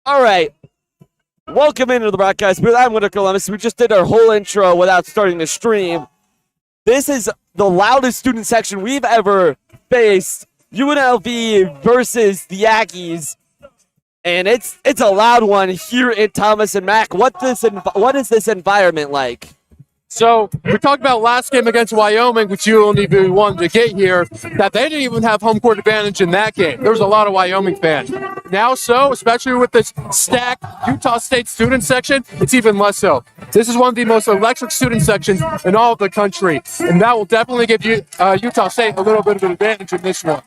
All right. Welcome into the broadcast booth. I'm Winter Columbus. We just did our whole intro without starting the stream. This is the loudest student section we've ever faced. UNLV versus the Aggies. And it's a loud one here in Thomas and Mack. What is this environment like? So we talked about last game against Wyoming, which you only wanted to get here, that they didn't even have home court advantage in that game. There was a lot of Wyoming fans. Now especially with this stacked Utah State student section, it's even less so. This is one of the most electric student sections in all of the country, and that will definitely give you Utah State a little bit of an advantage in this one.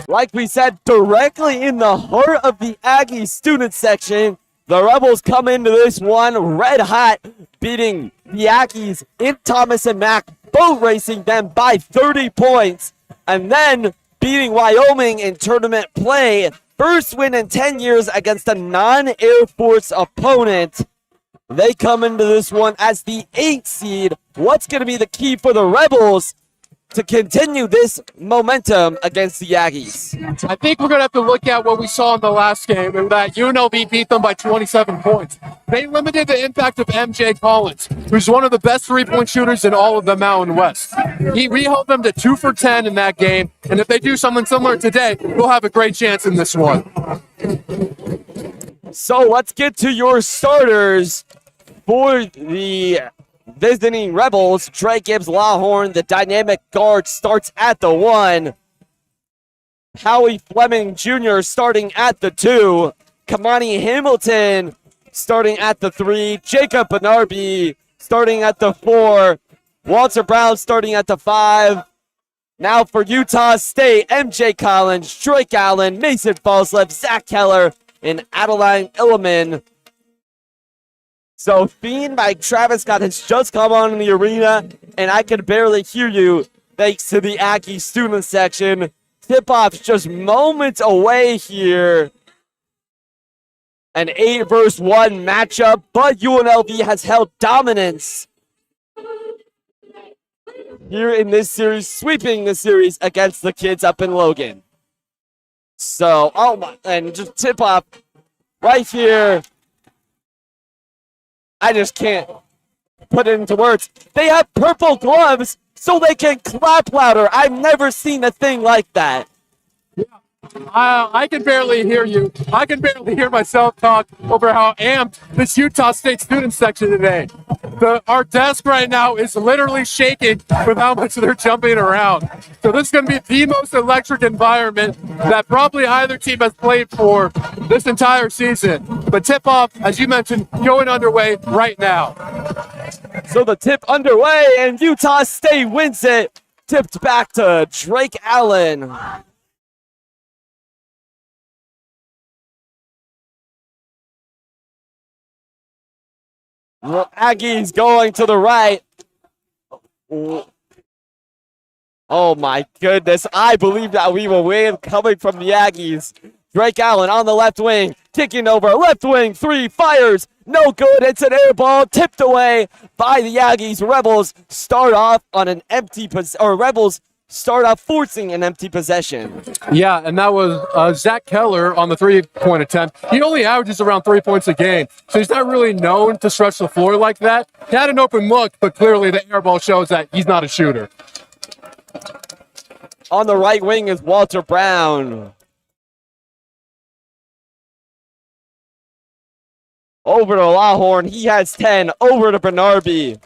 Like we said, directly in the heart of the Aggie student section, the Rebels come into this one red hot, beating the Aggies in Thomas and Mack, boat racing them by 30 points, and then beating Wyoming in tournament play. First win in 10 years against a non-Air Force opponent. They come into this one as the 8th seed. What's going to be the key for the Rebels to continue this momentum against the Aggies? I think we're going to have to look at what we saw in the last game, and that UNLV beat them by 27 points. They limited the impact of MJ Collins, who's one of the best three-point shooters in all of the Mountain West. We held them to 2 for 10 in that game, and if they do something similar today, we'll have a great chance in this one. So let's get to your starters for the visiting Rebels. Trey Gibbs Lawhorn, the dynamic guard, starts at the 1. Howie Fleming Jr. starting at the 2. Kamani Hamilton starting at the 3. Jacob Benarbi starting at the 4. Walter Brown starting at the 5. Now for Utah State, MJ Collins, Drake Allen, Mason Falslip, Zach Keller, and Adeline Illiman. So Fiend by Travis Scott has just come on in the arena, and I can barely hear you thanks to the Aggie student section. Tip-off's just moments away here. An 8 versus 1 matchup, but UNLV has held dominance here in this series, sweeping the series against the kids up in Logan. So, oh my, and just tip-off right here. I just can't put it into words. They have purple gloves so they can clap louder. I've never seen a thing like that. Yeah. I can barely hear you. I can barely hear myself talk over how amped this Utah State student section today. Our desk right now is literally shaking with how much they're jumping around. So this is going to be the most electric environment that probably either team has played for this entire season. But tip-off, as you mentioned, going underway right now. So the tip underway, and Utah State wins it. Tipped back to Drake Allen. Aggies going to the right. Oh my goodness. I believe that we will win coming from the Aggies. Drake Allen on the left wing, kicking over. Left wing, 3, fires. No good. It's an air ball tipped away by the Aggies. Rebels start off on an empty Rebels start off forcing an empty possession. Yeah, and that was Zach Keller on the 3-point attempt. He only averages around 3 points a game, so he's not really known to stretch the floor like that. He had an open look, but clearly the air ball shows that he's not a shooter. On the right wing is Walter Brown. Over to Lawhorn. He has 10. Over to Benarbi.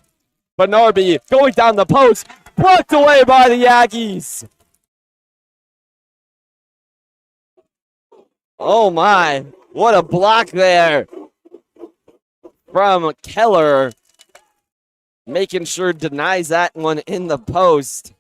Benarbi going down the post. Blocked away by the Aggies. Oh my. What a block there from Keller. Making sure denies that one in the post.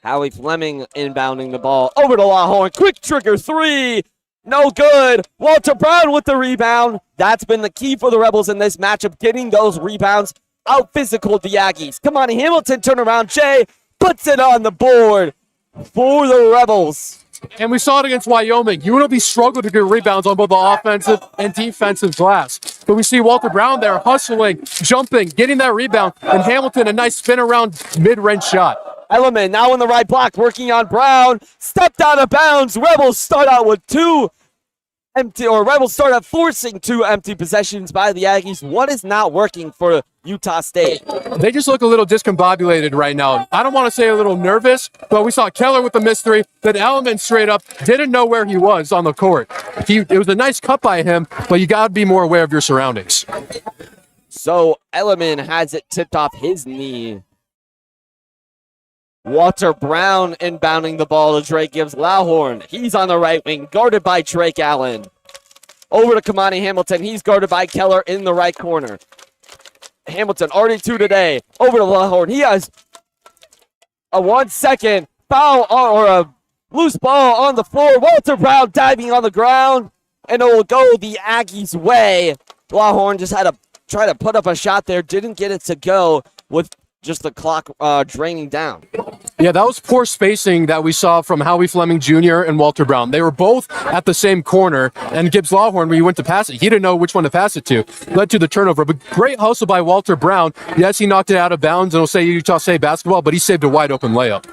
Howie Fleming inbounding the ball. Over to Lawhorn. Quick trigger 3. No good. Walter Brown with the rebound. That's been the key for the Rebels in this matchup, getting those rebounds. Out physical the Aggies. Come on, Hamilton turn around. Jay puts it on the board for the Rebels. And we saw it against Wyoming. UNLV struggled to get rebounds on both the offensive and defensive glass. but we see Walter Brown there hustling, jumping, getting that rebound, and Hamilton a nice spin around mid-range shot. Element now in the right block, working on Brown. Stepped out of bounds. Rebels start out with Rebels start out forcing 2 empty possessions by the Aggies. What is not working for Utah State? They just look a little discombobulated right now. I don't want to say a little nervous, but we saw Keller with the mystery. That Element straight up didn't know where he was on the court. It was a nice cut by him, but you got to be more aware of your surroundings. So Element has it tipped off his knee. Walter Brown inbounding the ball to Drake Gibbs Loudhorn. He's on the right wing, guarded by Drake Allen. Over to Kamani Hamilton. He's guarded by Keller in the right corner. Hamilton already 2 today. Over to Loudhorn. He has a 1-second foul or a loose ball on the floor. Walter Brown diving on the ground, and it will go the Aggies' way. Loudhorn just had to try to put up a shot there. Didn't get it to go with just the clock draining down. Yeah, that was poor spacing that we saw from Howie Fleming Jr. and Walter Brown. They were both at the same corner, and Gibbs Loudhorn, when he went to pass it, he didn't know which one to pass it to. Led to the turnover, but great hustle by Walter Brown. Yes, he knocked it out of bounds, and it'll say Utah State basketball, but he saved a wide open layup.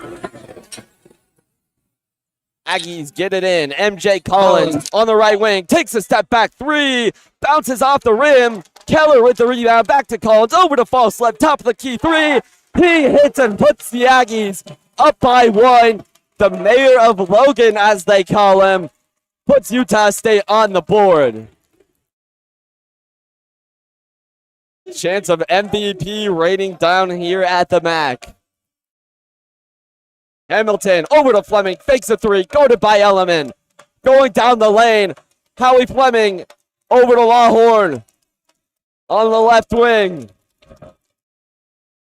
Aggies get it in. MJ Collins on the right wing. Takes a step back 3. Bounces off the rim. Keller with the rebound. Back to Collins. Over to false left. Top of the key 3. He hits and puts the Aggies up by 1. The mayor of Logan, as they call him, puts Utah State on the board. Chance of MVP rating down here at the MAC. Hamilton over to Fleming, fakes a 3, guarded by Element. Going down the lane, Howie Fleming over to Loudhorn on the left wing.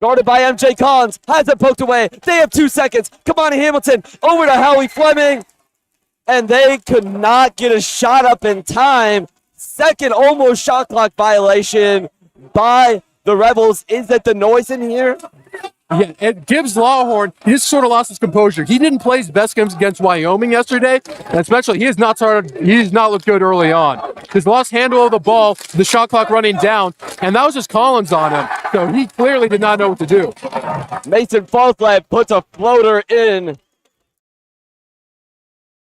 Guarded by MJ Collins, has it poked away. They have 2 seconds. Come on, Hamilton over to Howie Fleming, and they could not get a shot up in time. Second almost shot clock violation by the Rebels. Is it the noise in here? Yeah, and Gibbs Loudhorn, he just sort of lost his composure. He didn't play his best games against Wyoming yesterday, and especially he has not looked good early on. His lost handle of the ball, the shot clock running down, and that was just Collins on him. So he clearly did not know what to do. Mason Falkland puts a floater in.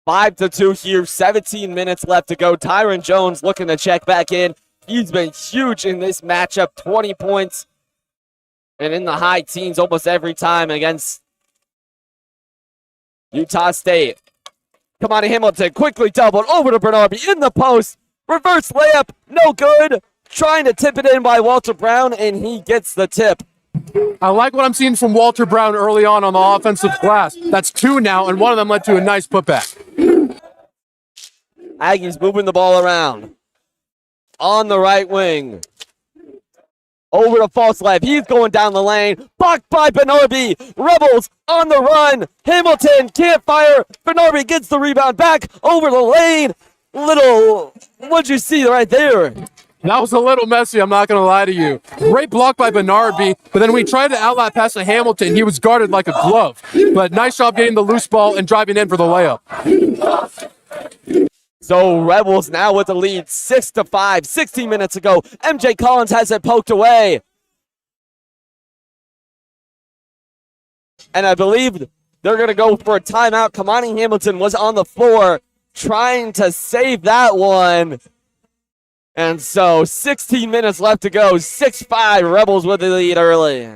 5-2 here, 17 minutes left to go. Tyron Jones looking to check back in. He's been huge in this matchup, 20 points. And in the high teens almost every time against Utah State. Come on, Hamilton, quickly doubled over to Bernardi in the post. Reverse layup, no good. Trying to tip it in by Walter Brown, and he gets the tip. I like what I'm seeing from Walter Brown early on the offensive glass. That's 2 now, and one of them led to a nice putback. Aggies moving the ball around. On the right wing. Over to false left. He's going down the lane. Blocked by Bernardi. Rebels on the run. Hamilton can't fire. Bernardi gets the rebound back over the lane. What'd you see right there? That was a little messy, I'm not going to lie to you. Great block by Bernardi, but then we tried to outlet pass to Hamilton. He was guarded like a glove. But nice job getting the loose ball and driving in for the layup. So Rebels now with the lead, 6-5, 16 minutes ago. MJ Collins has it poked away. And I believe they're going to go for a timeout. Kamani Hamilton was on the floor trying to save that one. And so 16 minutes left to go, 6-5, Rebels with the lead early.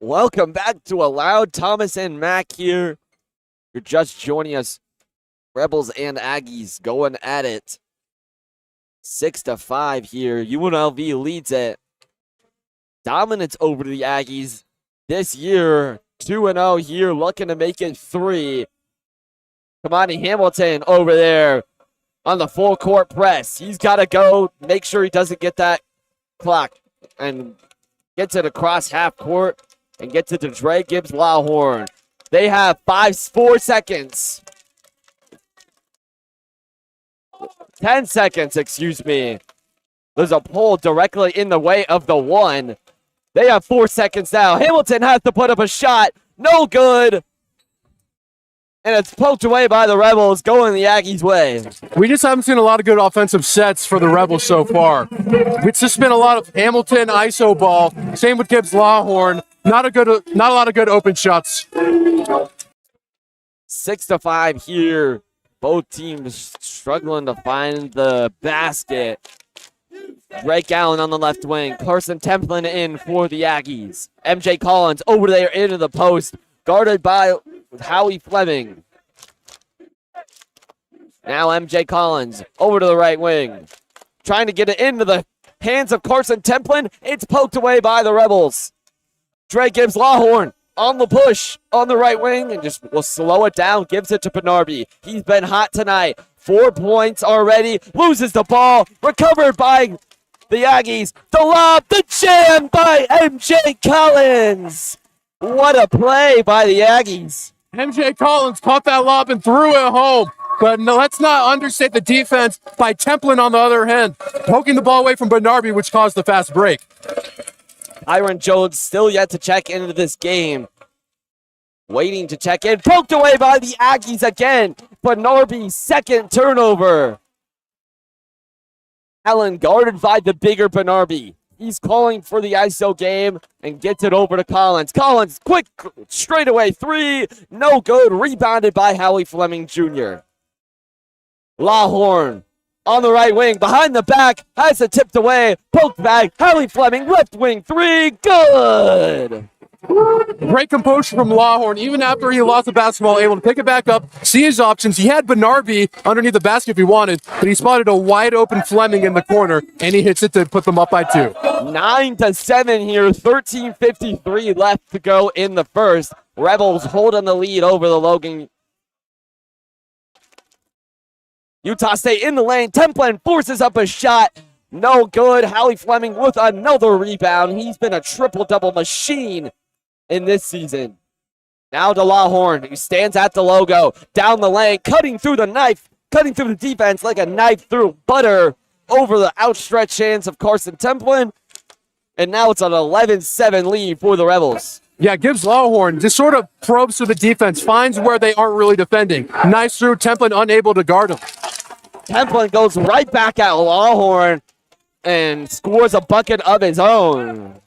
Welcome back to Allowed. Thomas and Mac here. You're just joining us. Rebels and Aggies going at it. 6-5 here. UNLV leads it. Dominance over the Aggies this year. 2-0 here, looking to make it 3. Kamani Hamilton over there on the full court press. He's got to go, make sure he doesn't get that clock, and gets it across half court and gets it to Dre Gibbs Lawhorn. They have 4 seconds. 10 seconds, excuse me. There's a pole directly in the way of the one. They have 4 seconds now. Hamilton has to put up a shot. No good. And it's poked away by the Rebels, going the Aggies' way. We just haven't seen a lot of good offensive sets for the Rebels so far. It's just been a lot of Hamilton ISO ball. Same with Gibbs Lawhorn. Not a lot of good open shots. 6-5 here. Both teams struggling to find the basket. Drake Allen on the left wing. Carson Templin in for the Aggies. MJ Collins over there into the post. Guarded by Howie Fleming. Now MJ Collins over to the right wing. Trying to get it into the hands of Carson Templin. It's poked away by the Rebels. Dre Gibbs Lawhorn on the push on the right wing and just will slow it down. Gives it to Bernarby. He's been hot tonight. 4 points already. Loses the ball. Recovered by the Aggies. The lob. The jam by MJ Collins. What a play by the Aggies. MJ Collins caught that lob and threw it home. But no, let's not understate the defense by Templin on the other hand, poking the ball away from Bernarby, which caused the fast break. Iron Jones still yet to check into this game. Waiting to check in. Poked away by the Aggies again. Bernarby's second turnover. Allen guarded by the bigger Bernarby. He's calling for the ISO game and gets it over to Collins. Collins, quick straightaway 3. No good. Rebounded by Howie Fleming Jr. Lawhorn on the right wing. Behind the back. Has it tipped away. Poked back. Howie Fleming, left wing 3. Good. Great composure from Lawhorn. Even after he lost the basketball, able to pick it back up, see his options. He had Bernarby underneath the basket if he wanted, but he spotted a wide open Fleming in the corner, and he hits it to put them up by 2. 9-7 here. 13:53 left to go in the first. Rebels holding the lead over the Logan. Utah State in the lane. Templin forces up a shot. No good. Howie Fleming with another rebound. He's been a triple-double machine in this season. Now to Lawhorn, who stands at the logo. Down the lane, cutting through the knife, cutting through the defense like a knife through butter over the outstretched hands of Carson Templin. And now it's an 11-7 lead for the Rebels. Yeah, Gibbs Lawhorn just sort of probes to the defense, finds where they aren't really defending. Nice through, Templin unable to guard him. Templin goes right back at Lawhorn and scores a bucket of his own.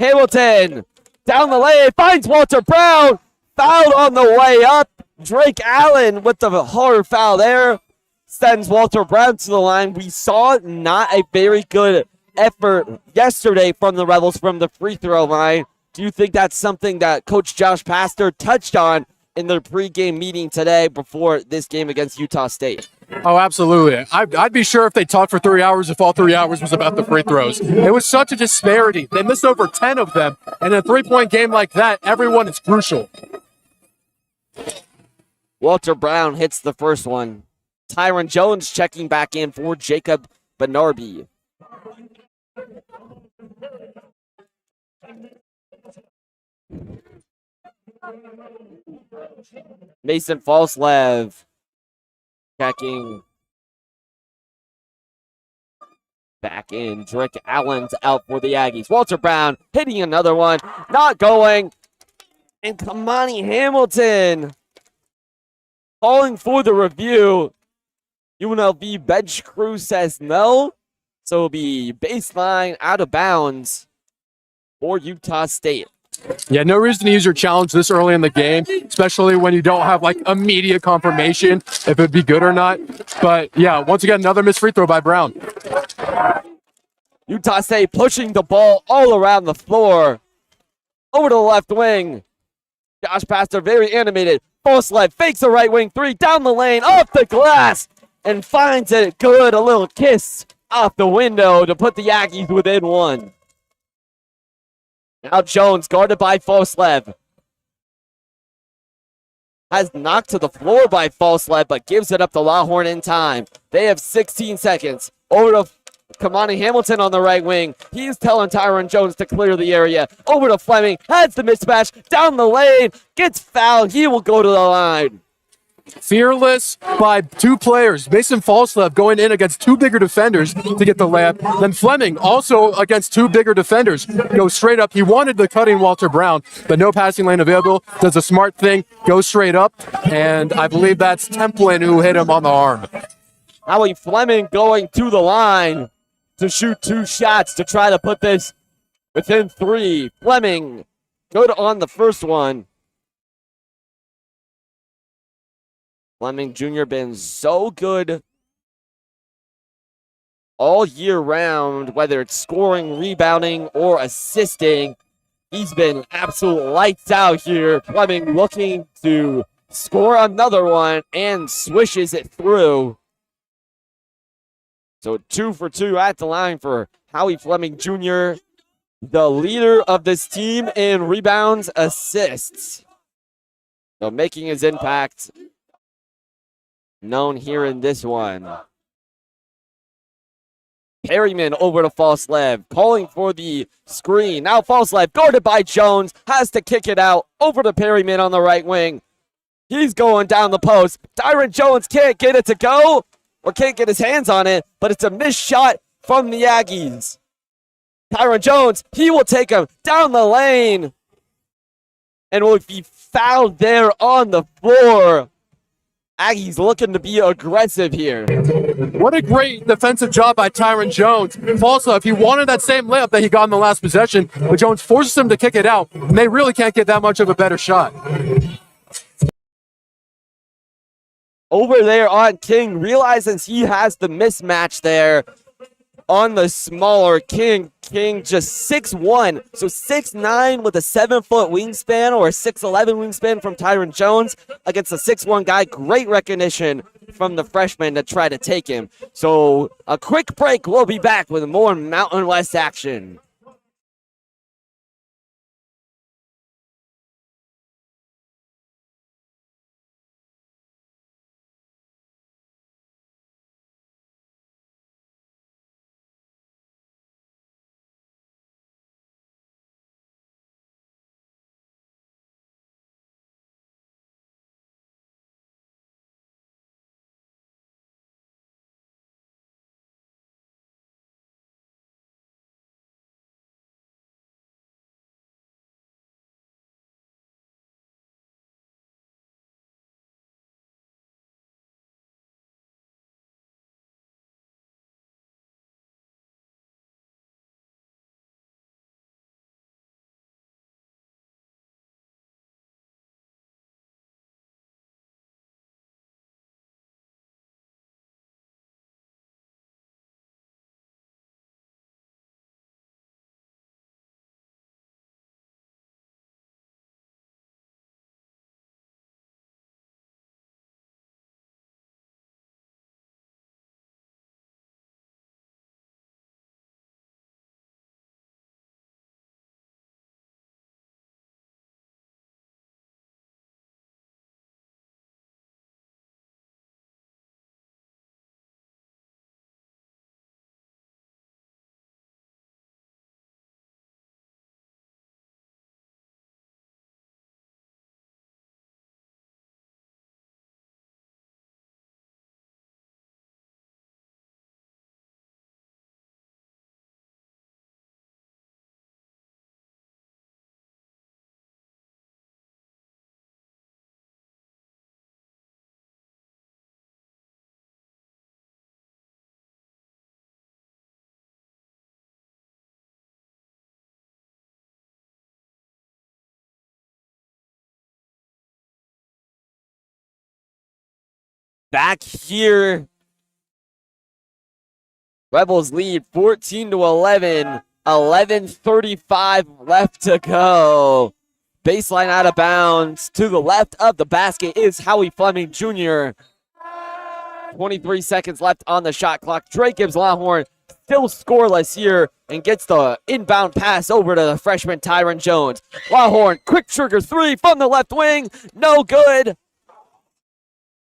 Hamilton down the lane, finds Walter Brown. Fouled on the way up. Drake Allen with the hard foul there. Sends Walter Brown to the line. We saw not a very good effort yesterday from the Rebels from the free throw line. Do you think that's something that Coach Josh Pastor touched on in their pregame meeting today before this game against Utah State? Oh, absolutely. I'd be sure if they talked for 3 hours if all 3 hours was about the free throws. It was such a disparity. They missed over 10 of them. And in a 3-point game like that, everyone is crucial. Walter Brown hits the first one. Tyron Jones checking back in for Jacob Bernarby. Mason Falslev checking back in. Drake Allen's out for the Aggies. Walter Brown hitting another one. Not going. And Kamani Hamilton calling for the review. UNLV bench crew says no. So it'll be baseline out of bounds for Utah State. Yeah, no reason to use your challenge this early in the game, especially when you don't have like immediate confirmation if it'd be good or not. But yeah, once again, another missed free throw by Brown. Utah State pushing the ball all around the floor. Over to the left wing. Josh Pastor very animated. Foslev fakes a right wing three down the lane, off the glass, and finds it good. A little kiss off the window to put the Aggies within one. Now Jones guarded by Foslev. Has knocked to the floor by Foslev, but gives it up to Lawhorn in time. They have 16 seconds. Over to Kamani Hamilton on the right wing. He's telling Tyron Jones to clear the area. Over to Fleming. Has the mismatch. Down the lane. Gets fouled. He will go to the line. Fearless by two players. Mason Falslev going in against two bigger defenders to get the layup. Then Fleming also against two bigger defenders. Goes straight up. He wanted the cutting Walter Brown, but no passing lane available. Does a smart thing. Goes straight up. And I believe that's Templin who hit him on the arm. Howie Fleming going to the line to shoot two shots to try to put this within three. Fleming good on the first one. Fleming Jr. been so good all year round, whether it's scoring, rebounding, or assisting. He's been absolute lights out here. Fleming looking to score another one and swishes it through. So 2 for 2 at the line for Howie Fleming Jr., the leader of this team in rebounds, assists. So making his impact known here in this one. Perryman over to Falslev, calling for the screen. Now Falslev, guarded by Jones, has to kick it out. Over to Perryman on the right wing. He's going down the post. Tyron Jones can't get it to go, or can't get his hands on it, but it's a missed shot from the Aggies. Tyron Jones, he will take him down the lane and will be fouled there on the floor. Aggies looking to be aggressive here. What a great defensive job by Tyron Jones. Falslev, he wanted that same layup that he got in the last possession, but Jones forces him to kick it out, and they really can't get that much of a better shot. Over there on King, realizes he has the mismatch there on the smaller King. King just 6'1", so 6'9" with a 7-foot wingspan, or a 6'11" wingspan from Tyron Jones against a 6'1" guy. Great recognition from the freshman to try to take him. So a quick break. We'll be back with more Mountain West action. Back here Rebels lead 14-11. 11:35 left to go. Baseline out of bounds. To the left of the basket is Howie Fleming Jr. 23 seconds left on the shot clock. Drake gives Lawhorn still scoreless here and gets the inbound pass over to the freshman Tyron Jones. Lawhorn, quick trigger three from the left wing. No good.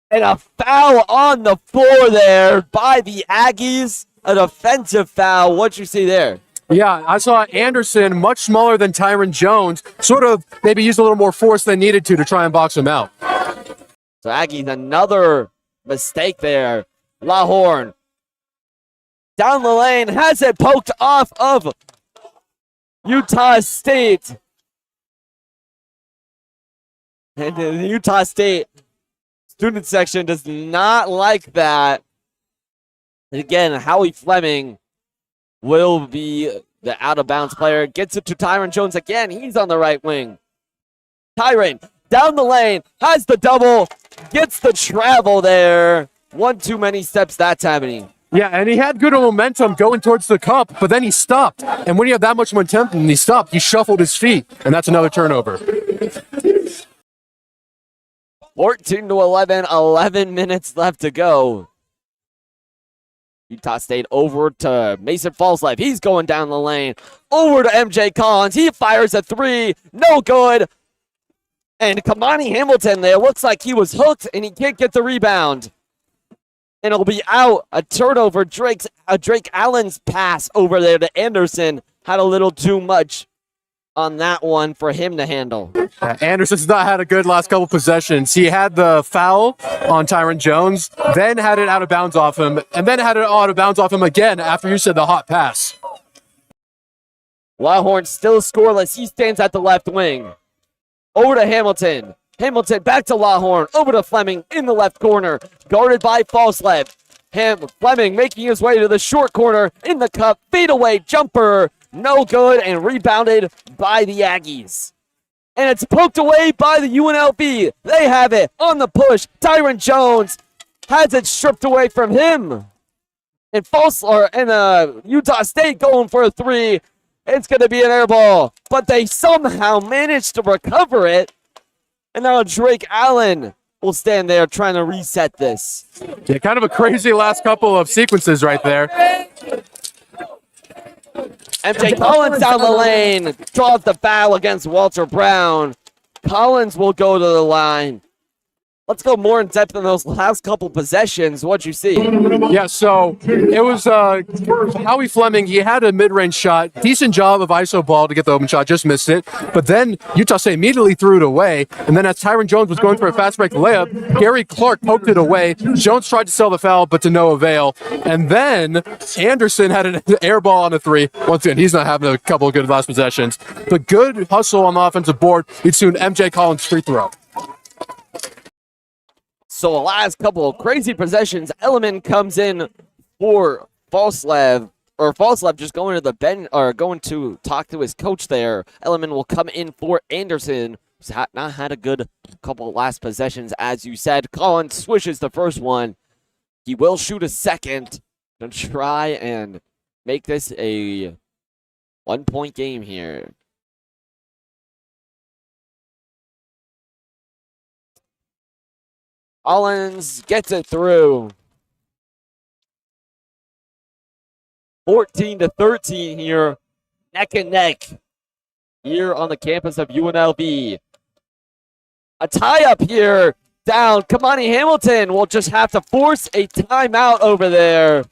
And a foul on the floor there by the Aggies. An offensive foul. What'd you see there? Yeah, I saw Anderson, much smaller than Tyron Jones, sort of maybe use a little more force than needed to try and box him out. So Aggies, another mistake there. Lawhorn down the lane, has it poked off of Utah State. And the Utah State student section does not like that. And again, Howie Fleming will be the out-of-bounds player. Gets it to Tyron Jones again. He's on the right wing. Tyron down the lane, has the double, gets the travel there. One too many steps that time. Yeah, and he had good momentum going towards the cup, but then he stopped. And when you have that much momentum and he stopped, he shuffled his feet, and that's another turnover. 14-11, 11 minutes left to go. Utah State over to Mason Falslife. He's going down the lane. Over to MJ Collins. He fires a three. No good. And Kamani Hamilton there looks like he was hooked and he can't get the rebound. And it'll be out. A turnover. Drake Allen's pass over there to Anderson had a little too much on that one for him to handle. Anderson's not had a good last couple possessions. He had the foul on Tyron Jones, then had it out of bounds off him, and then had it out of bounds off him again after you said the hot pass. Lawhorn still scoreless. He stands at the left wing. Over to Hamilton. Hamilton back to Lawhorn. Over to Fleming in the left corner. Guarded by Falslev. Fleming making his way to the short corner in the cup. Fade away jumper. No good and rebounded by the Aggies. And it's poked away by the UNLV. They have it on the push. Tyron Jones has it stripped away from him. And Utah State going for a three. It's going to be an air ball. But they somehow managed to recover it. And now Drake Allen will stand there trying to reset this. Yeah, kind of a crazy last couple of sequences right there. MJ Collins down the lane, draws the foul against Walter Brown. Collins will go to the line. Let's go more in depth in those last couple possessions. What'd you see? Yeah, so it was Howie Fleming. He had a mid-range shot. Decent job of ISO ball to get the open shot. Just missed it. But then Utah State immediately threw it away. And then as Tyron Jones was going for a fast break layup, Gary Clark poked it away. Jones tried to sell the foul, but to no avail. And then Anderson had an air ball on a three. Once again, he's not having a couple of good last possessions. But good hustle on the offensive board. It's soon MJ Collins free throw. So the last couple of crazy possessions, Elliman comes in for Falslev just going to the bench or going to talk to his coach there. Elliman will come in for Anderson, who's not had a good couple of last possessions, as you said. Collins swishes the first one. He will shoot a second to try and make this a 1-point game here. Collins gets it through. 14-13 here, neck and neck here on the campus of UNLV. A tie-up here down. Kamani Hamilton will just have to force a timeout over there.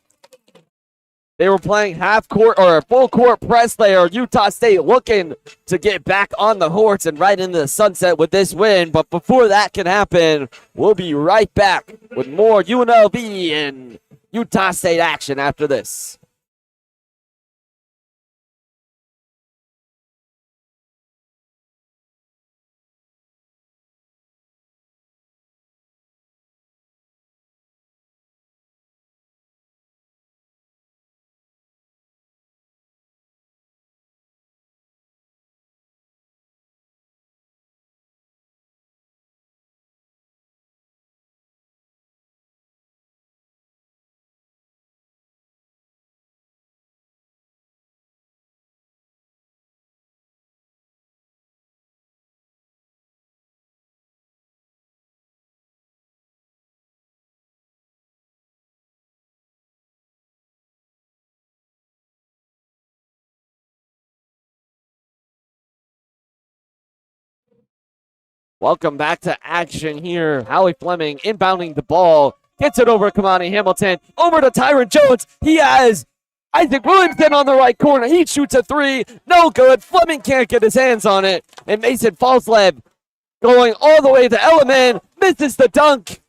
They were playing half court or full court press there. Utah State looking to get back on the horse and right into the sunset with this win. But before that can happen, we'll be right back with more UNLV and Utah State action after this. Welcome back to action here. Howie Fleming inbounding the ball. Gets it over to Kamani Hamilton. Over to Tyron Jones. He has Isaac Williamson on the right corner. He shoots a three. No good. Fleming can't get his hands on it. And Mason Falslev going all the way to Elliman. Misses the dunk.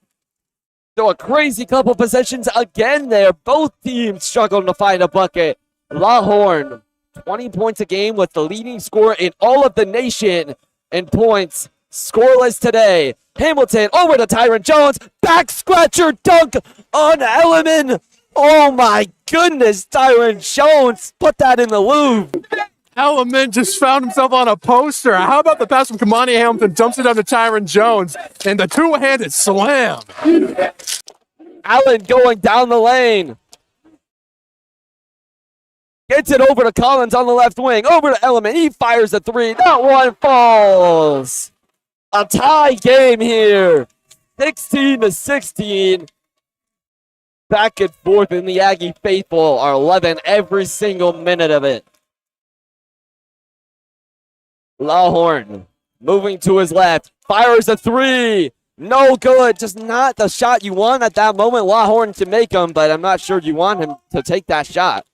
So a crazy couple possessions again there. Both teams struggling to find a bucket. La Horne, 20 points a game, was the leading scorer in all of the nation in points. Scoreless today. Hamilton over to Tyron Jones. Back scratcher dunk on Elliman. Oh my goodness, Tyron Jones put that in the loop. Element just found himself on a poster. How about the pass from Kamani Hamilton, dumps it down to Tyron Jones, and the two-handed slam. Allen going down the lane. Gets it over to Collins on the left wing. Over to Element. He fires a three. That one falls. A tie game here. 16-16. Back and forth, and the Aggie faithful are loving every single minute of it. La Horne moving to his left. Fires a three. No good. Just not the shot you want at that moment. La Horne can make them, but I'm not sure you want him to take that shot.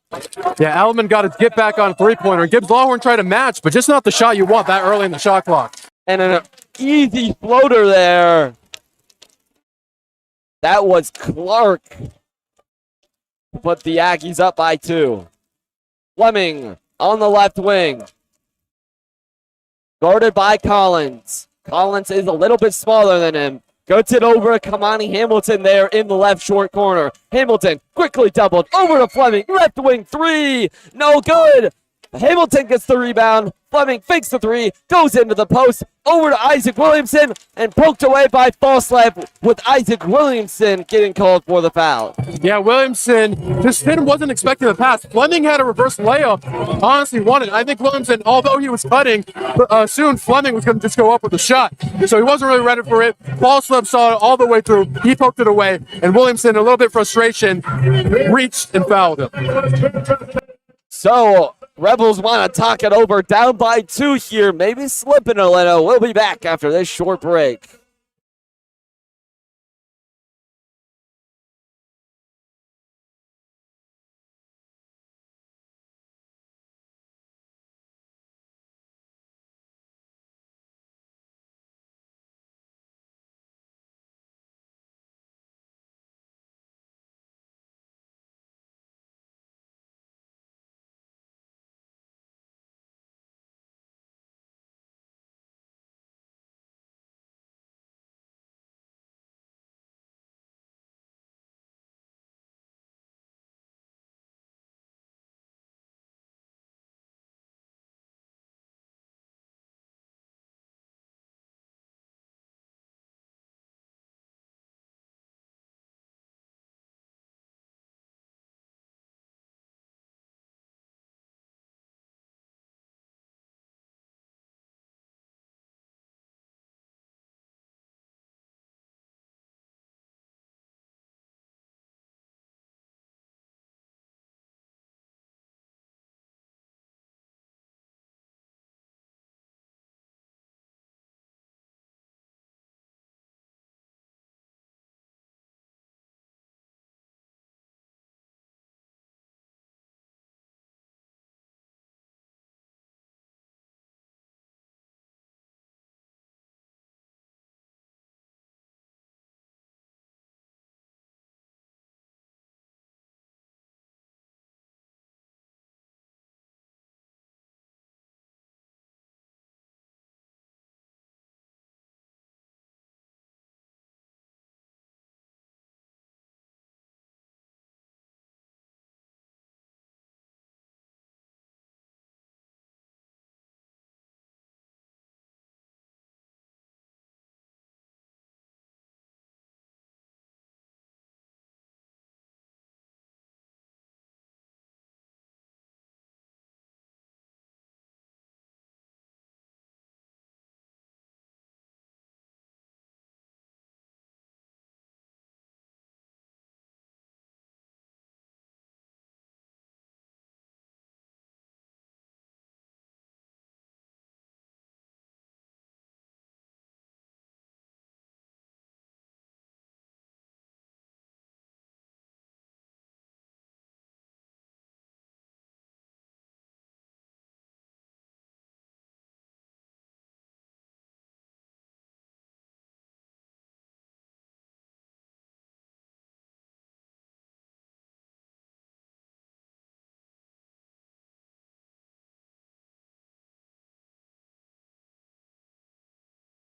Yeah, Elman got to get back on three-pointer. Gibbs Lawhorn tried to match, but just not the shot you want that early in the shot clock. And an easy floater there. That was Clark. Put the Aggies up by 2. Fleming on the left wing. Guarded by Collins. Collins is a little bit smaller than him. Gets it over to Kamani Hamilton there in the left short corner. Hamilton quickly doubled over to Fleming. Left wing three. No good. Hamilton gets the rebound. Fleming fakes the three. Goes into the post. Over to Isaac Williamson. And poked away by Falslev with Isaac Williamson getting called for the foul. Yeah, Williamson just wasn't expecting the pass. Fleming had a reverse layup. Honestly won it. I think Williamson, although he was cutting, soon Fleming was going to just go up with the shot. So he wasn't really ready for it. Falslev saw it all the way through. He poked it away. And Williamson, a little bit of frustration, reached and fouled him. So, Rebels want to talk it over, down by 2 here, maybe slipping a little. We'll be back after this short break.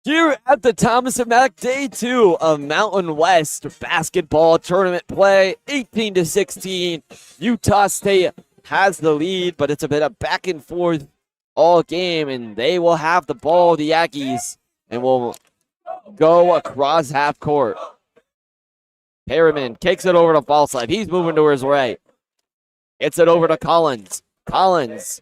Here at the Thomas and Mack Day 2 of Mountain West basketball tournament play, 18-16. Utah State has the lead, but it's a bit of back and forth all game, and they will have the ball, the Aggies, and will go across half court. Perryman kicks it over to Falslife. He's moving to his right. Gets it over to Collins. Collins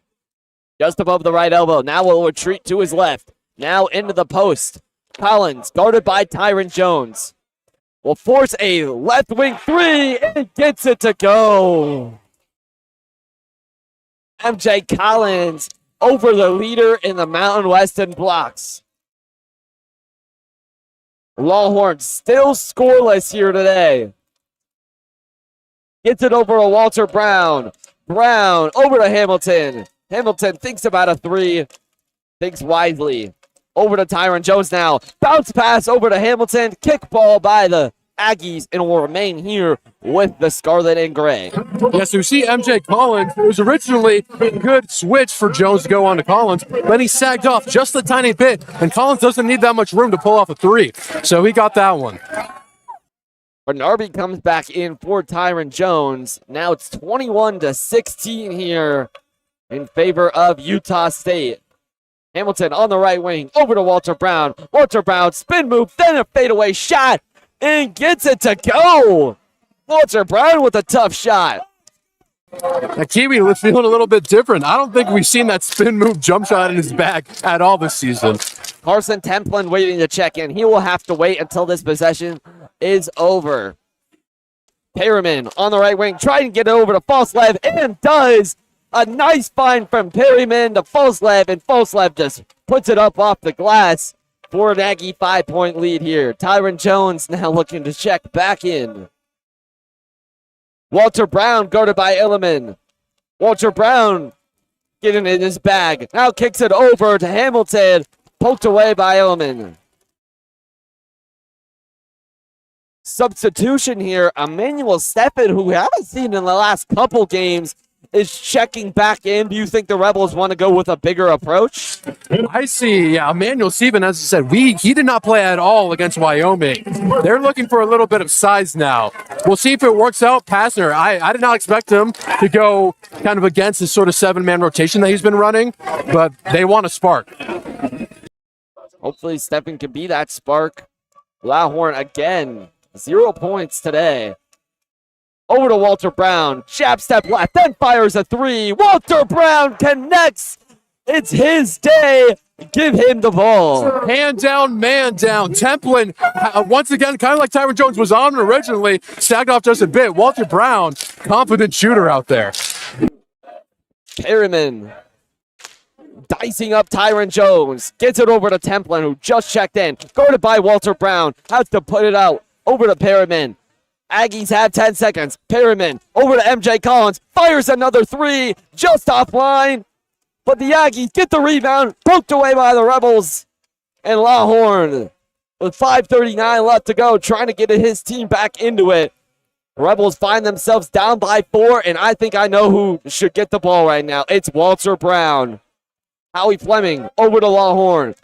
just above the right elbow. Now will retreat to his left. Now into the post. Collins, guarded by Tyron Jones, will force a left wing three and gets it to go. MJ Collins over the leader in the Mountain West in blocks. Longhorns still scoreless here today. Gets it over to Walter Brown. Brown over to Hamilton. Hamilton thinks about a three. Thinks wisely. Over to Tyron Jones now. Bounce pass over to Hamilton. Kick ball by the Aggies and will remain here with the Scarlet and Gray. Yes, we see MJ Collins. It was originally a good switch for Jones to go on to Collins. Then he sagged off just a tiny bit, and Collins doesn't need that much room to pull off a three. So he got that one. Bernarby comes back in for Tyron Jones. Now it's 21-16 here in favor of Utah State. Hamilton on the right wing, over to Walter Brown. Walter Brown, spin move, then a fadeaway shot, and gets it to go. Walter Brown with a tough shot. That Kiwi was feeling a little bit different. I don't think we've seen that spin move jump shot in his bag at all this season. Carson Templin waiting to check in. He will have to wait until this possession is over. Perryman on the right wing, trying to get it over to Falslev, and does. A nice find from Perryman to Falslev, and Falslev just puts it up off the glass for an Aggie 5-point lead here. Tyron Jones now looking to check back in. Walter Brown guarded by Illiman. Walter Brown getting in his bag. Now kicks it over to Hamilton. Poked away by Illiman. Substitution here. Emmanuel Steffen, who we haven't seen in the last couple games, is checking back in. Do you think the Rebels want to go with a bigger approach? I see. Yeah, Emmanuel Steven, as you said, he did not play at all against Wyoming. They're looking for a little bit of size now. We'll see if it works out. Passner, I did not expect him to go kind of against this sort of 7-man rotation that he's been running, but they want a spark. Hopefully Steffen can be that spark. Lahorn again, 0 points today. Over to Walter Brown. Jab step left, then fires a three. Walter Brown connects. It's his day. Give him the ball. Hand down, man down. Templin, once again, kind of like Tyron Jones was on originally, sagged off just a bit. Walter Brown, confident shooter out there. Perryman dicing up Tyron Jones. Gets it over to Templin, who just checked in. Guarded by Walter Brown. Has to put it out. Over to Perryman. Aggies have 10 seconds. Perryman over to MJ Collins. Fires another three. Just offline. But the Aggies get the rebound. Poked away by the Rebels. And Lahorn, with 5:39 left to go, trying to get his team back into it. Rebels find themselves down by 4, and I think I know who should get the ball right now. It's Walter Brown. Howie Fleming over to Lahorn.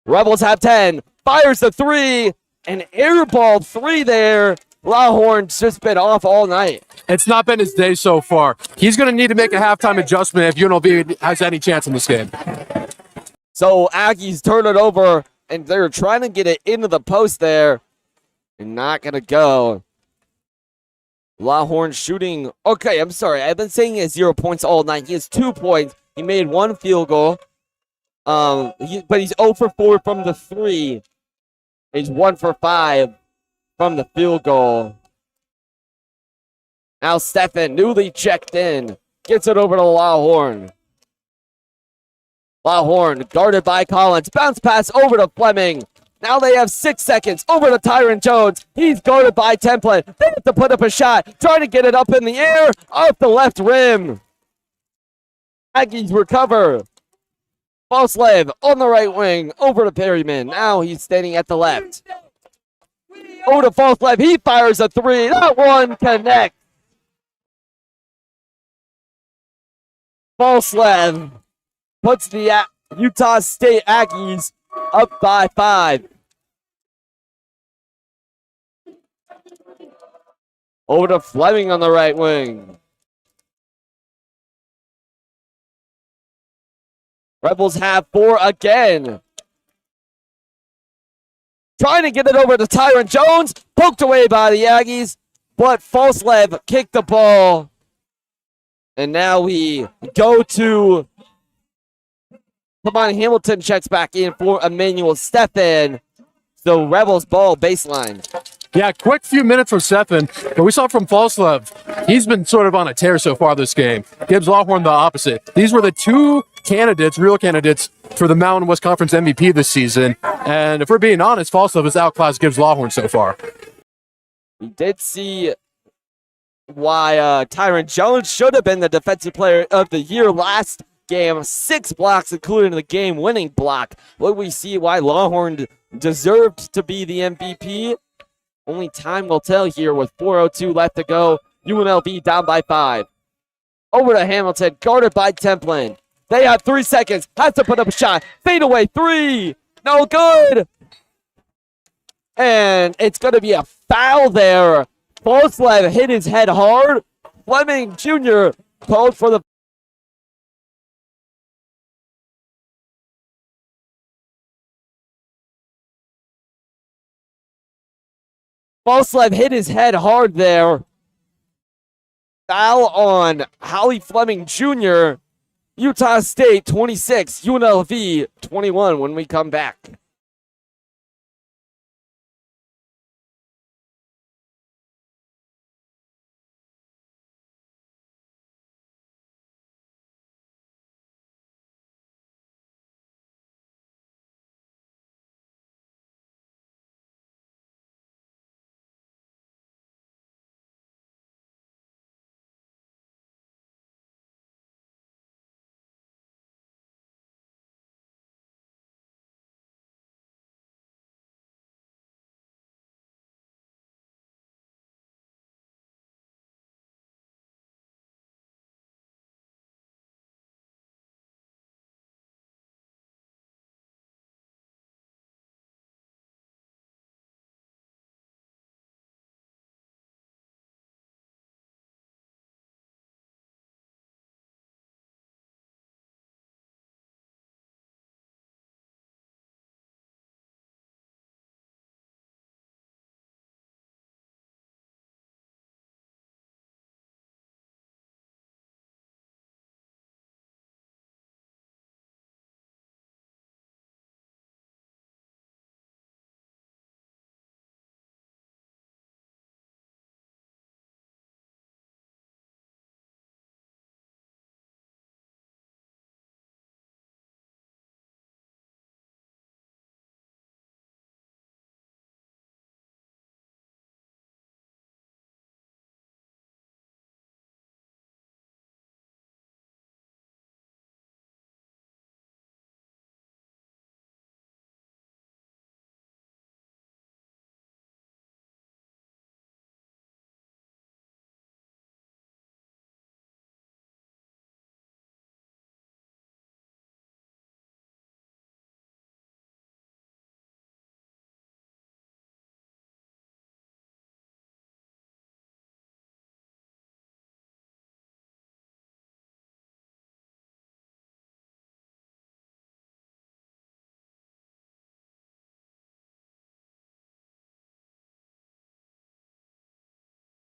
Rebels have 10. Fires the three. An airball three there. Lahorn's just been off all night. It's not been his day so far. He's going to need to make a halftime adjustment if UNLV has any chance in this game. So Aggies turn it over, and they're trying to get it into the post there. And not going to go. Lahorn shooting. Okay, I'm sorry. I've been saying he has 0 points all night. He has 2 points. He made 1 field goal. But he's 0 for 4 from the 3. He's 1 for 5 from the field goal. Now Steffen, newly checked in, gets it over to Lahorn. Lahorn, guarded by Collins. Bounce pass over to Fleming. Now they have 6 seconds. Over to Tyron Jones. He's guarded by Templin. They have to put up a shot. Trying to get it up in the air. Off the left rim. Aggies recover. Falslev on the right wing, over to Perryman. Now he's standing at the left. Over to Falslev. He fires a three. That one connects. Falslev puts the Utah State Aggies up by 5. Over to Fleming on the right wing. Rebels have 4 again. Trying to get it over to Tyron Jones. Poked away by the Aggies. But Falslev kicked the ball. And now we go to... Come on, Hamilton checks back in for Emmanuel Stephan. So Rebels ball baseline. Yeah, quick few minutes from Stephan. But we saw from Falslev, he's been sort of on a tear so far this game. Gibbs Lawhorn the opposite. These were the 2 candidates, real candidates, for the Mountain West Conference MVP this season. And if we're being honest, Falslev has outclassed Gibbs Lawhorn so far. We did see why Tyron Jones should have been the Defensive Player of the Year last game. 6 blocks, including the game-winning block. Will we see why Lawhorn deserved to be the MVP? Only time will tell here with 4:02 left to go. UNLV down by 5. Over to Hamilton, guarded by Templin. They have 3 seconds. Has to put up a shot. Fade away 3. No good. And it's going to be a foul there. Falslev hit his head hard. Fleming Jr. called for the... Falslev hit his head hard there. Foul on Holly Fleming Jr. Utah State 26, UNLV 21 when we come back.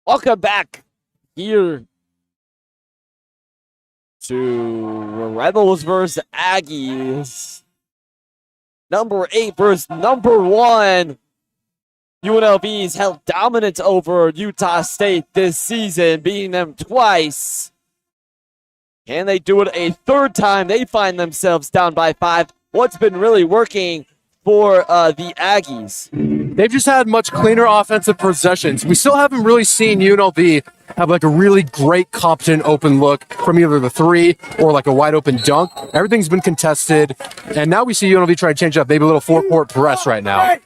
Welcome back here to Rebels versus Aggies. Number 8 versus number 1. UNLV's held dominance over Utah State this season, beating them twice. Can they do it a third time? They find themselves down by 5. What's been really working for the Aggies? They've just had much cleaner offensive possessions. We still haven't really seen UNLV have like a really great, competent open look from either the 3 or like a wide open dunk. Everything's been contested, and now we see UNLV try to change up. Maybe a little 4-court press right now.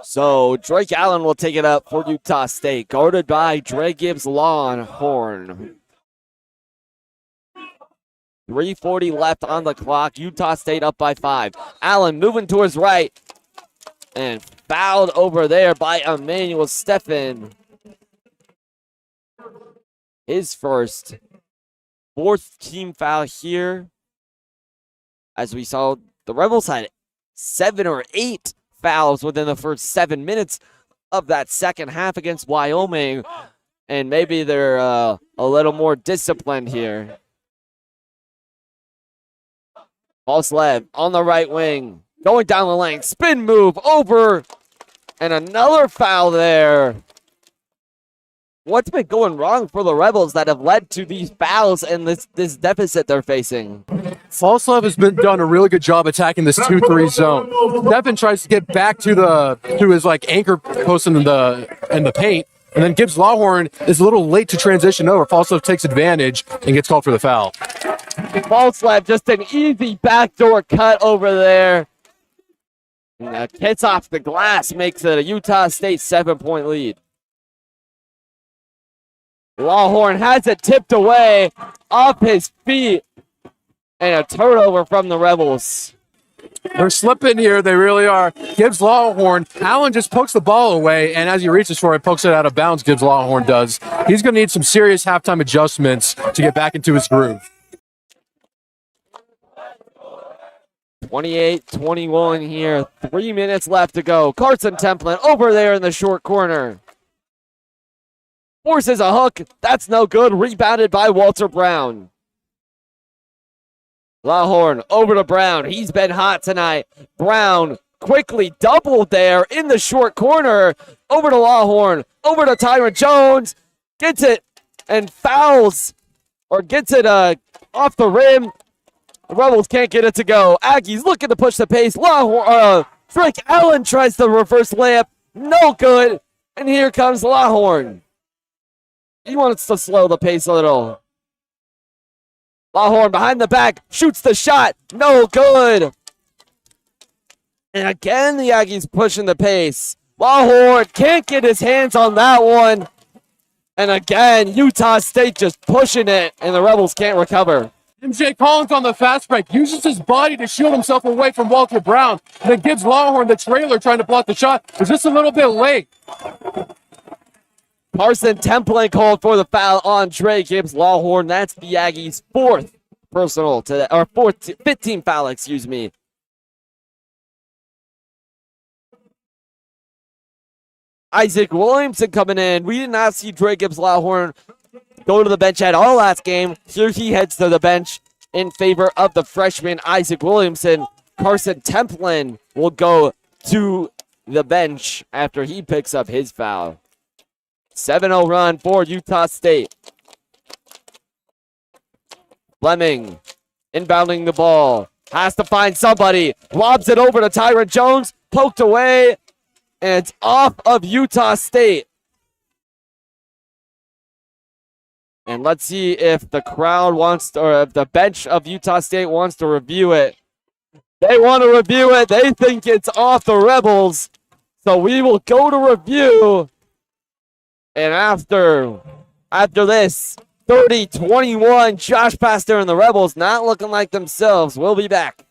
So Drake Allen will take it up for Utah State, guarded by Dre Gibbs Longhorn. 3:40 left on the clock. Utah State up by 5. Allen moving to his right. And fouled over there by Emmanuel Steffen. His first. 4th team foul here. As we saw, the Rebels had 7 or 8 fouls within the first 7 minutes of that second half against Wyoming. And maybe they're a little more disciplined here. Unlv on the right wing. Going down the lane. Spin move over. And another foul there. What's been going wrong for the Rebels that have led to these fouls and this deficit they're facing? Unlv has done a really good job attacking this 2-3 zone. Steffen tries to get back to his anchor post in the paint, and then Gibbs Lawhorn is a little late to transition over. Unlv takes advantage and gets called for the foul. Unlv just an easy backdoor cut over there. And hits off the glass, makes it a Utah State 7-point lead. Lawhorn has it tipped away off his feet. And a turnover from the Rebels. They're slipping here. They really are. Gibbs Lawhorn. Allen just pokes the ball away, and as he reaches for it, pokes it out of bounds. Gibbs Lawhorn does. He's going to need some serious halftime adjustments to get back into his groove. 28-21 here. 3 minutes left to go. Carson Templin over there in the short corner. Forces a hook. That's no good. Rebounded by Walter Brown. Lawhorn over to Brown. He's been hot tonight. Brown quickly doubled there in the short corner. Over to Lawhorn. Over to Tyron Jones. Gets it and fouls. Or gets it off the rim. The Rebels can't get it to go. Aggies looking to push the pace. Drake Allen tries the reverse layup. No good. And here comes Lawhorn. He wants to slow the pace a little. Lawhorn behind the back, shoots the shot, no good. And again, the Aggies pushing the pace. Lawhorn can't get his hands on that one. And again, Utah State just pushing it, and the Rebels can't recover. MJ Collins on the fast break, uses his body to shield himself away from Walter Brown. And then gives Lawhorn the trailer trying to block the shot. It's just a little bit late. Carson Templin called for the foul on Trey Gibbs Lawhorn. That's the Aggies' 4th personal today, or 15th foul, excuse me. Isaac Williamson coming in. We did not see Trey Gibbs Lawhorn go to the bench at all last game. Here he heads to the bench in favor of the freshman Isaac Williamson. Carson Templin will go to the bench after he picks up his foul. 7-0 run for Utah State. Fleming inbounding the ball. Has to find somebody. Lobs it over to Tyron Jones. Poked away. And it's off of Utah State. And let's see if the crowd wants to, or if the bench of Utah State wants to review it. They want to review it. They think it's off the Rebels. So we will go to review. And after this, 30-21, Josh Pastor and the Rebels not looking like themselves. We'll be back.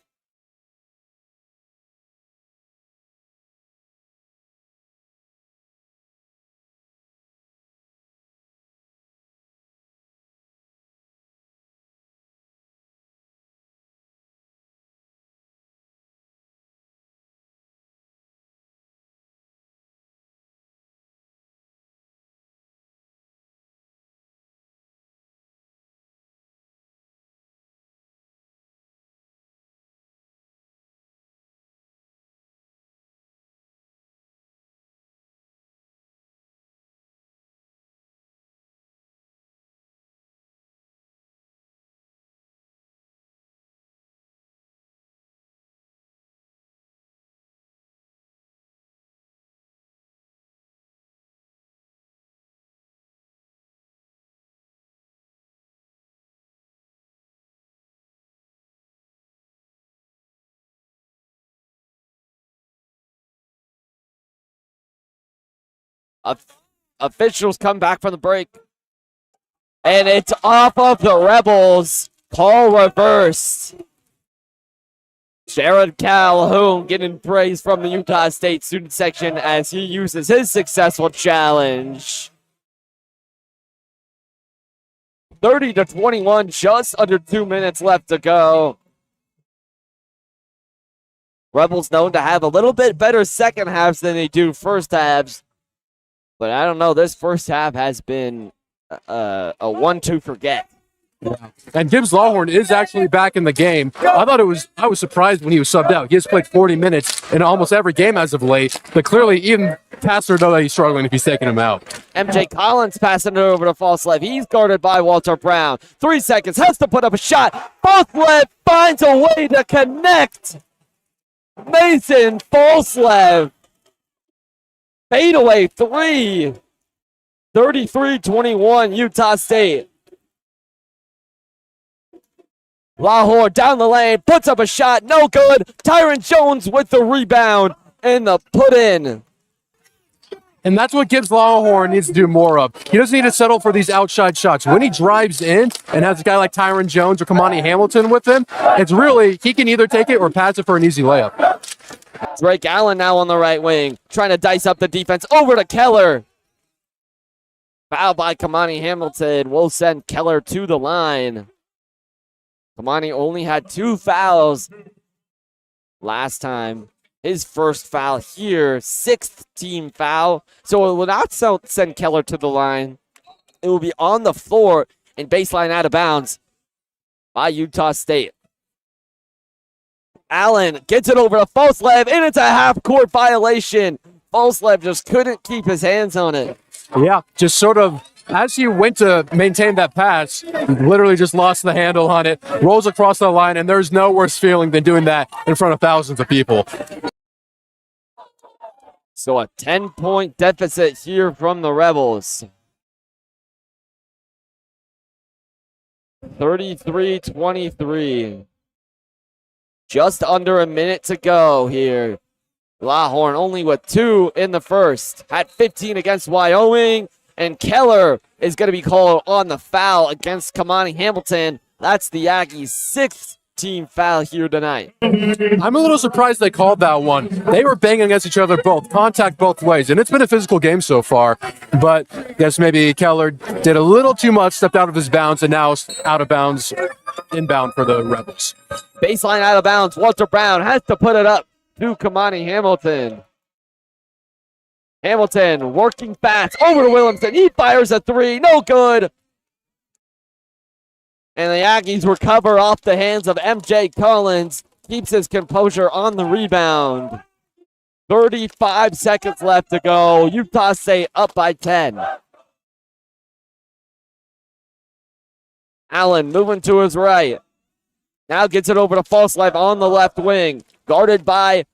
Officials come back from the break. And it's off of the Rebels. Call reversed. Jared Calhoun getting praise from the Utah State student section as he uses his successful challenge. 30-21, just under 2 minutes left to go. Rebels known to have a little bit better second halves than they do first halves. But I don't know, this first half has been a one to forget. Yeah. And Gibbs Lawhorn is actually back in the game. I was surprised when he was subbed out. He has played 40 minutes in almost every game as of late, but clearly even Passer knows that he's struggling if he's taking him out. MJ Collins passing it over to Falslev. He's guarded by Walter Brown. 3 seconds, has to put up a shot. Falslev finds a way to connect. Mason Falslev. Fadeaway 3. 33-21, Utah State. Lawhorn down the lane, puts up a shot, no good. Tyron Jones with the rebound and the put in. And that's what Gibbs Lawhorn needs to do more of. He doesn't need to settle for these outside shots. When he drives in and has a guy like Tyron Jones or Kamani Hamilton with him, it's really, he can either take it or pass it for an easy layup. Drake Allen now on the right wing, trying to dice up the defense. Over to Keller. Foul by Kamani Hamilton will send Keller to the line. Kamani only had 2 fouls last time. His first foul here, 6th team foul. So it will not send Keller to the line. It will be on the floor and baseline out of bounds by Utah State. Allen gets it over to Falslev, and it's a half-court violation. Falslev just couldn't keep his hands on it. Yeah, just sort of, as he went to maintain that pass, literally just lost the handle on it, rolls across the line, and there's no worse feeling than doing that in front of thousands of people. So a 10-point deficit here from the Rebels. 33-23. Just under a minute to go here. Lawhorn only with 2 in the first. Had 15 against Wyoming. And Keller is going to be called on the foul against Kamani Hamilton. That's the Aggies' 6th team foul here tonight. I'm a little surprised they called that one. They were banging against each other both, contact both ways, and it's been a physical game so far. But I guess maybe Keller did a little too much, stepped out of his bounds, and now is out of bounds, inbound for the Rebels. Baseline out of bounds. Walter Brown has to put it up to Kamani Hamilton. Hamilton working fast over to Williamson. He fires a 3. No good. And the Aggies recover off the hands of MJ Collins. Keeps his composure on the rebound. 35 seconds left to go. Utah State up by 10. Allen moving to his right. Now gets it over to Falslev on the left wing. Guarded by,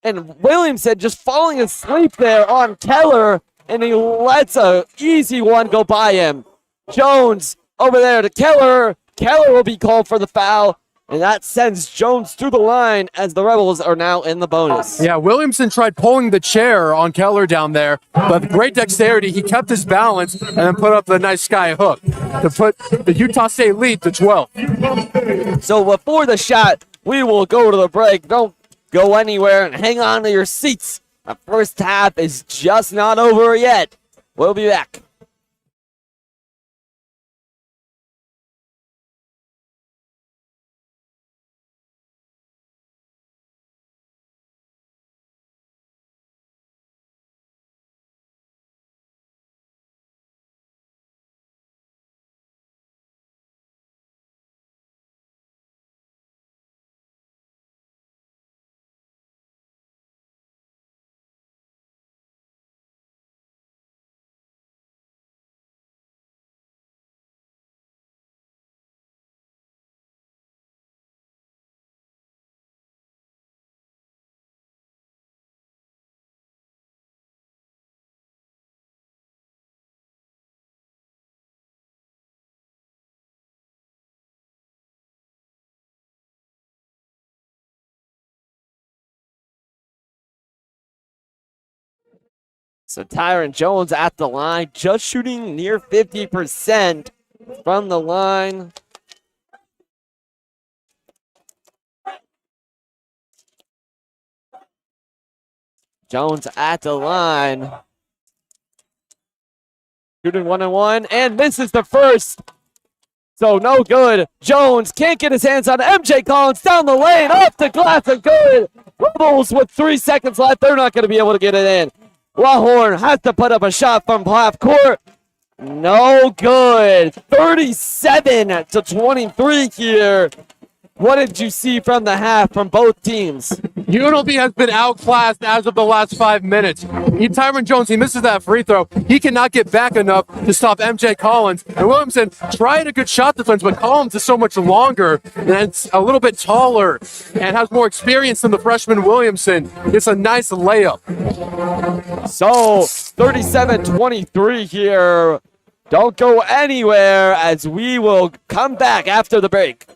and Williamson just falling asleep there on Keller, and he lets a easy one go by him. Jones over there to Keller. Keller will be called for the foul, and that sends Jones to the line as the Rebels are now in the bonus. Yeah, Williamson tried pulling the chair on Keller down there, but with great dexterity, he kept his balance and then put up the nice sky hook to put the Utah State lead to 12. So before the shot, we will go to the break. Don't go anywhere and hang on to your seats. The first half is just not over yet. We'll be back. So Tyron Jones at the line, just shooting near 50% from the line. Jones at the line. Shooting 1-1 and misses the first. So no good. Jones can't get his hands on MJ Collins down the lane, off the glass and good. Rebels with 3 seconds left. They're not going to be able to get it in. Lawhorn has to put up a shot from half court. No good. 37-23 here. What did you see from the half from both teams? UNLV has been outclassed as of the last 5 minutes. Tyron Jones, he misses that free throw. He cannot get back enough to stop MJ Collins. And Williamson tried a good shot defense, but Collins is so much longer and it's a little bit taller and has more experience than the freshman Williamson. It's a nice layup. So 37-23 here. Don't go anywhere as we will come back after the break.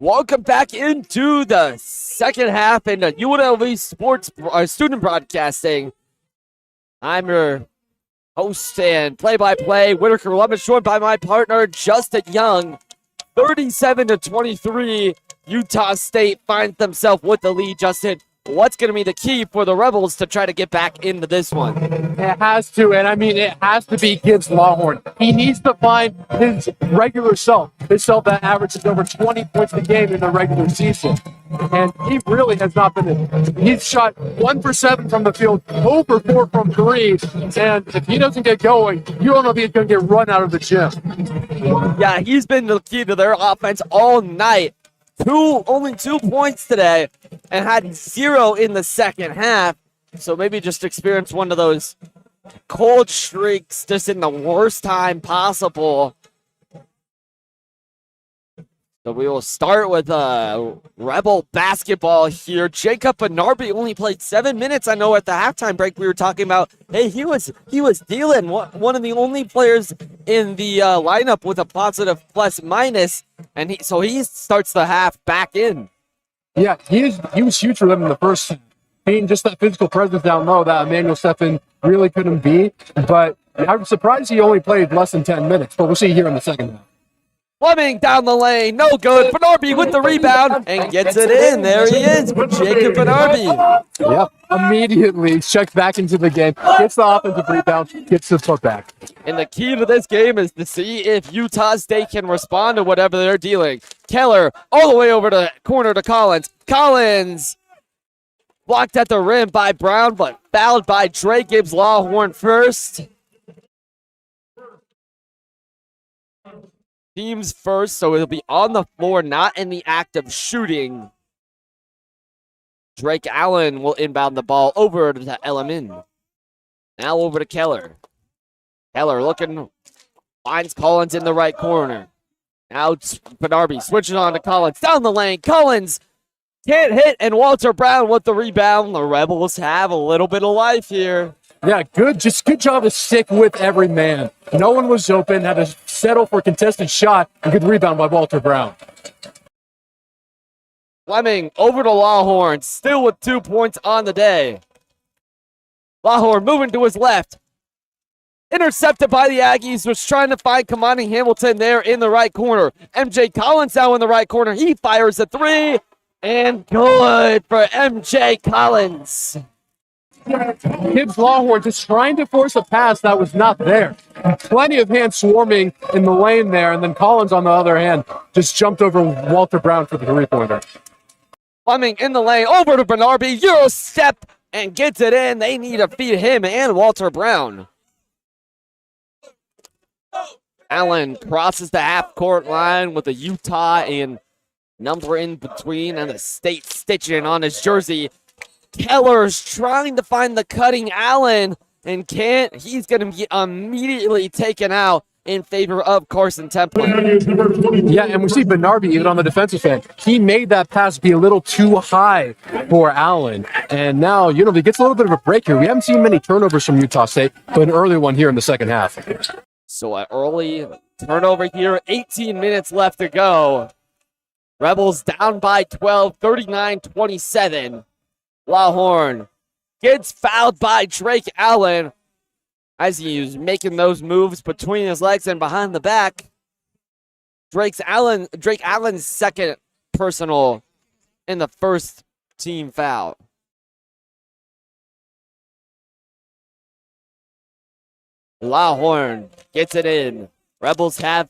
Welcome back into the second half in the UNLV Sports Student Broadcasting. I'm your host and play-by-play, Whitaker Lemons, joined by my partner, Justin Young. 37-23, Utah State finds themselves with the lead. Justin, what's going to be the key for the Rebels to try to get back into this one? It has to, and I mean, it has to be Gibbs Longhorn. He needs to find his regular self, his self that averages over 20 points a game in the regular season. And he really has not been in. He's shot 1 for 7 from the field, 0 for 4 from 3. And if he doesn't get going, you don't know if he's going to get run out of the gym. Yeah, he's been the key to their offense all night. Only 2 points today, and had 0 in the second half. So maybe just experienced one of those cold streaks just in the worst time possible. So we will start with Rebel basketball here. Jacob Benarby only played 7 minutes. I know at the halftime break we were talking about, hey, he was dealing. One of the only players in the lineup with a positive plus-minus, and he starts the half back in. Yeah, he was huge for them in the first half. Being just that physical presence down low that Emmanuel Steffen really couldn't beat. But I'm surprised he only played less than 10 minutes, but we'll see here in the second half. Fleming down the lane, no good. Benarby with the rebound and gets it in. There he is, Jacob Benarby. Yep, immediately checked back into the game, gets the offensive rebound, gets the putback. And the key to this game is to see if Utah State can respond to whatever they're dealing. Keller all the way over to the corner to Collins. Collins blocked at the rim by Brown, but fouled by Dre Gibbs Longhorn first. Teams first, so it'll be on the floor, not in the act of shooting. Drake Allen will inbound the ball over to Elliman. Now over to Keller. Keller looking, finds Collins in the right corner. Now Benarby switches on to Collins. Down the lane, Collins can't hit, and Walter Brown with the rebound. The Rebels have a little bit of life here. Yeah, good job to stick with every man. No one was open, had to settle for a contested shot, and good rebound by Walter Brown. Fleming over to Longhorn, still with 2 points on the day. Longhorn moving to his left. Intercepted by the Aggies, was trying to find Kamani Hamilton there in the right corner. MJ Collins now in the right corner. He fires a three, and good for MJ Collins. Gibbs Longhorn just trying to force a pass that was not there. Plenty of hands swarming in the lane there, and then Collins, on the other hand, just jumped over Walter Brown for the three-pointer. Fleming in the lane, over to Benarby, Euro step, and gets it in. They need to feed him and Walter Brown. Allen crosses the half-court line with a Utah and number in between and the state stitching on his jersey. Keller's trying to find the cutting Allen and can't. He's going to be immediately taken out in favor of Carson Temple. Yeah, and we see Benarby even on the defensive end. He made that pass be a little too high for Allen. And now, he gets a little bit of a break here. We haven't seen many turnovers from Utah State, but an early one here in the second half. So an early turnover here, 18 minutes left to go. Rebels down by 12, 39-27. Longhorn gets fouled by Drake Allen as he was making those moves between his legs and behind the back. Drake Allen's second personal in the first team foul. Longhorn gets it in. Rebels have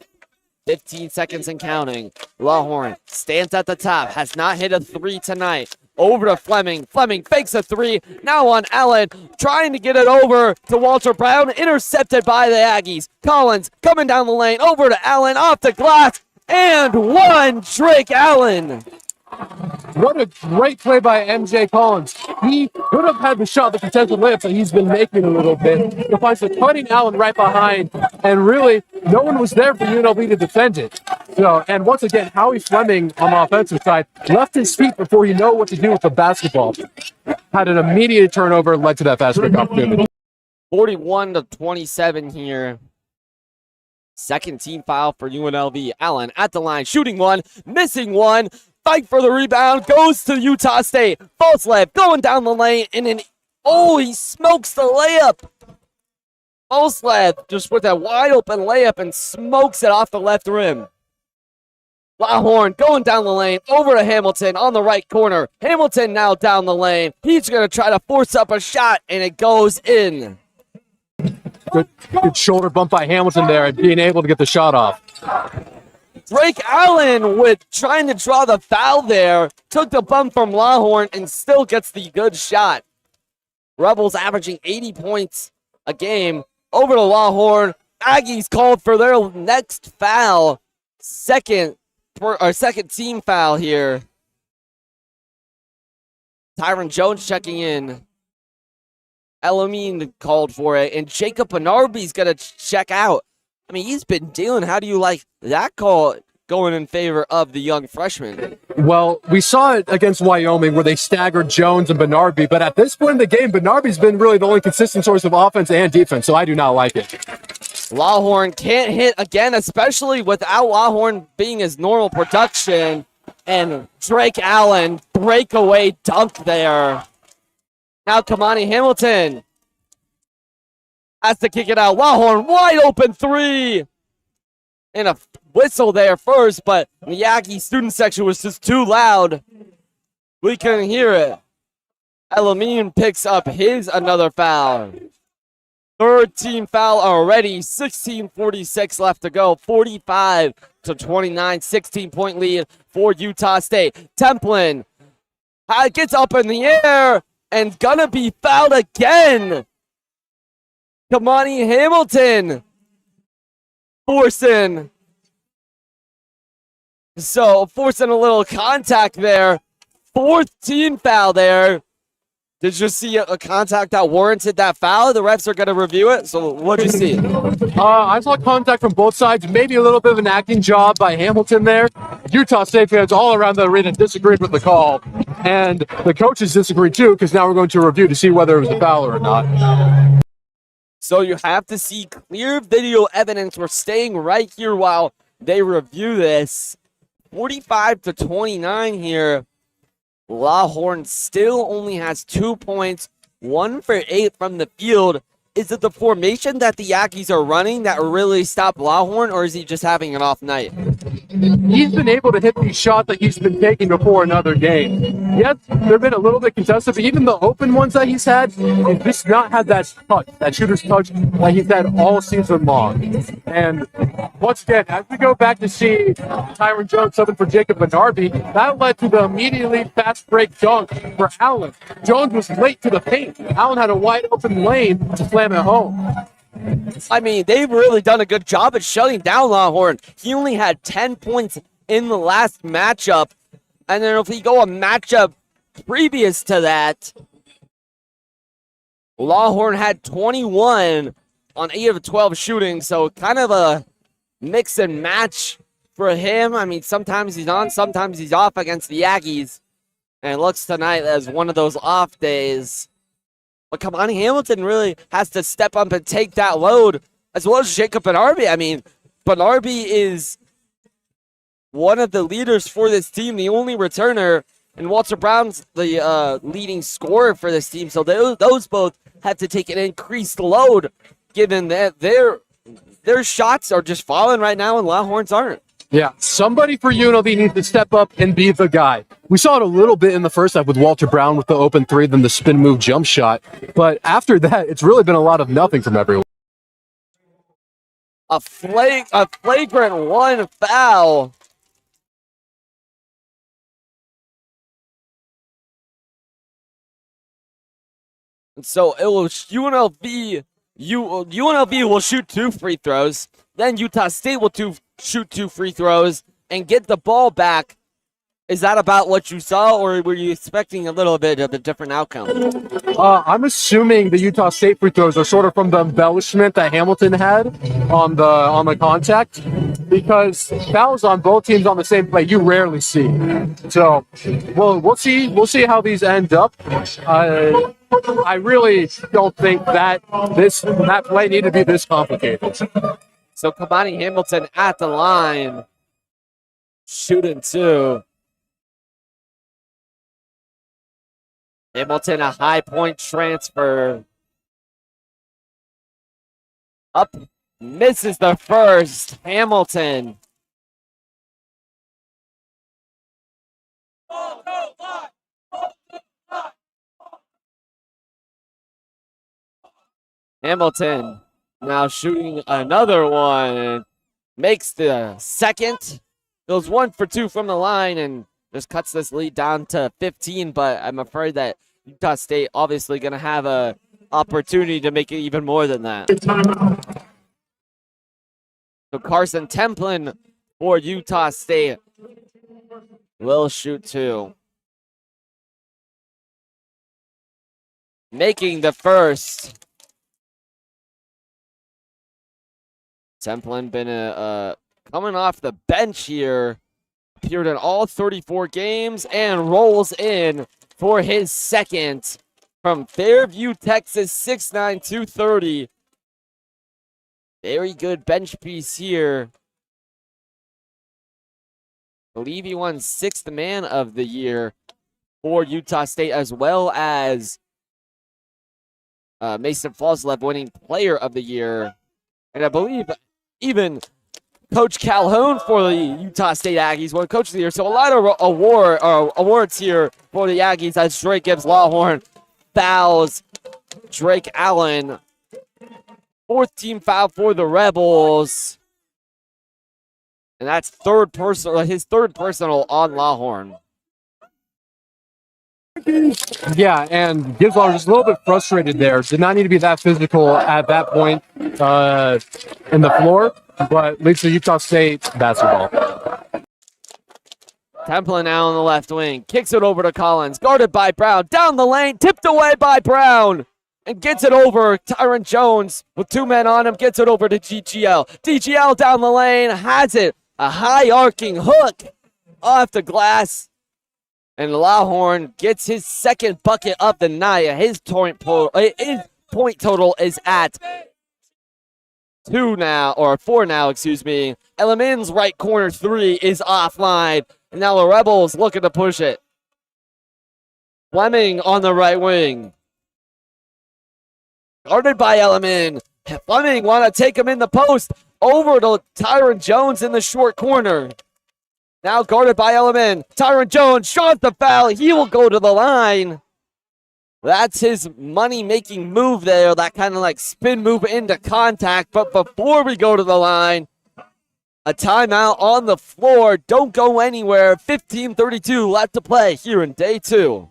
15 seconds and counting. Longhorn stands at the top, has not hit a three tonight. Over to Fleming. Fleming fakes a three. Now on Allen, trying to get it over to Walter Brown. Intercepted by the Aggies. Collins coming down the lane. Over to Allen, off the glass. And one, Drake Allen. What a great play by MJ Collins. He could have had the shot, the contested layup that he's been making a little bit. He finds the cutting Allen right behind, and really, no one was there for UNLV to defend it. So, and once again, Howie Fleming on the offensive side left his feet before you know what to do with the basketball. Had an immediate turnover, led to that fast break opportunity. 41-27 here. Second team foul for UNLV. Allen at the line, shooting one, missing one. Fight for the rebound, goes to Utah State. False left, going down the lane, and then, oh, he smokes the layup. False left, just with that wide open layup and smokes it off the left rim. Lawhorn going down the lane, over to Hamilton on the right corner. Hamilton now down the lane. He's going to try to force up a shot, and it goes in. Good shoulder bump by Hamilton there and being able to get the shot off. Drake Allen with trying to draw the foul there. Took the bump from Lawhorn and still gets the good shot. Rebels averaging 80 points a game. Over to Lawhorn. Aggies called for their next foul. Second team foul here. Tyron Jones checking in. Elamine called for it, and Jacob Benarby's going to check out. I mean, he's been dealing. How do you like that call going in favor of the young freshman? Well, we saw it against Wyoming where they staggered Jones and Benarby, but at this point in the game, Benarby's been really the only consistent source of offense and defense, so I do not like it. Lawhorn can't hit again, especially without Lawhorn being his normal production. And Drake Allen, breakaway dunk there. Now Kamani Hamilton has to kick it out. Lawhorn, wide open three. And a whistle there first, but the Aggie student section was just too loud. We couldn't hear it. Elamine picks up his another foul. Third team foul already. 16:46 left to go. 45-29. 16-point lead for Utah State. Templin gets up in the air and gonna be fouled again. Kamani Hamilton forcing a little contact there. Fourth team foul there. Did you see a contact that warranted that foul? The refs are going to review it. So what did you see? I saw contact from both sides. Maybe a little bit of an acting job by Hamilton there. Utah State fans all around the arena disagreed with the call. And the coaches disagreed too, because now we're going to review to see whether it was a foul or not. So you have to see clear video evidence. We're staying right here while they review this. 45-29 here. Lawhorn still only has 2 points, 1 for 8 from the field. Is it the formation that the Aggies are running that really stopped Lawhorn, or is he just having an off night? He's been able to hit these shots that he's been taking before in other games. Yes, they've been a little bit contested, but even the open ones that he's had, he's just not had that touch, that shooter's touch that he's had all season long. And once again, as we go back to see Tyron Jones subbing for Jacob Benarby, that led to the immediately fast break dunk for Allen. Jones was late to the paint. Allen had a wide open lane to slam it home. I mean, they've really done a good job at shutting down Lawhorn. He only had 10 points in the last matchup. And then if we go a matchup previous to that, Lawhorn had 21 on 8 of 12 shooting. So kind of a mix and match for him. I mean, sometimes he's on, sometimes he's off against the Aggies. And it looks tonight as one of those off days. But Kamani Hamilton really has to step up and take that load, as well as Jacob Benarby. I mean, Benarby is one of the leaders for this team, the only returner, and Walter Brown's the leading scorer for this team. So those both have to take an increased load, given that their shots are just falling right now and Lawhorns aren't. Yeah, somebody for UNLV needs to step up and be the guy. We saw it a little bit in the first half with Walter Brown with the open three, then the spin move jump shot. But after that, it's really been a lot of nothing from everyone. A flagrant one foul. And so it will UNLV will shoot 2 free throws. Then Utah State will shoot 2 free throws and get the ball back. Is that about what you saw, or were you expecting a little bit of a different outcome? I'm assuming the Utah State free throws are sort of from the embellishment that Hamilton had on the contact, because fouls on both teams on the same play you rarely see. So, we'll see how these end up. I really don't think that play needed to be this complicated. So Kamani Hamilton at the line, shooting 2. Hamilton, a high point transfer. Up, misses the first. Hamilton. Hamilton now shooting another one. Makes the second. Goes 1 for 2 from the line and just cuts this lead down to 15. But I'm afraid that Utah State obviously going to have a opportunity to make it even more than that. So Carson Templin for Utah State will shoot 2. Making the first. Templin been coming off the bench here. Appeared in all 34 games and rolls in for his second from Fairview, Texas, 6'9", 230. Very good bench piece here. Believe he won 6th man of the year for Utah State, as well as Mason Falslev winning player of the year. And I believe even Coach Calhoun for the Utah State Aggies won Coach of the Year. So a lot of awards here for the Aggies as Drake gives Lawhorn fouls. Drake Allen, 4th team foul for the Rebels. And that's his third personal on Lawhorn. Yeah, and Gibson was just a little bit frustrated there. Did not need to be that physical at that point in the floor, but leads to Utah State basketball. Templin now on the left wing. Kicks it over to Collins. Guarded by Brown. Down the lane. Tipped away by Brown. And gets it over. Tyron Jones with 2 men on him. Gets it over to DGL. DGL down the lane. Has it. A high arcing hook off the glass. And Lawhorn gets his second bucket of the night. His point total is at 4 now, excuse me. Elemen's right corner 3 is offline. And now the Rebels looking to push it. Fleming on the right wing. Guarded by Elemen. Fleming want to take him in the post. Over to Tyron Jones in the short corner. Now guarded by Elemen. Tyron Jones shot the foul. He will go to the line. That's his money-making move there. That kind of like spin move into contact. But before we go to the line, a timeout on the floor. Don't go anywhere. 15:32 left to play here in day 2.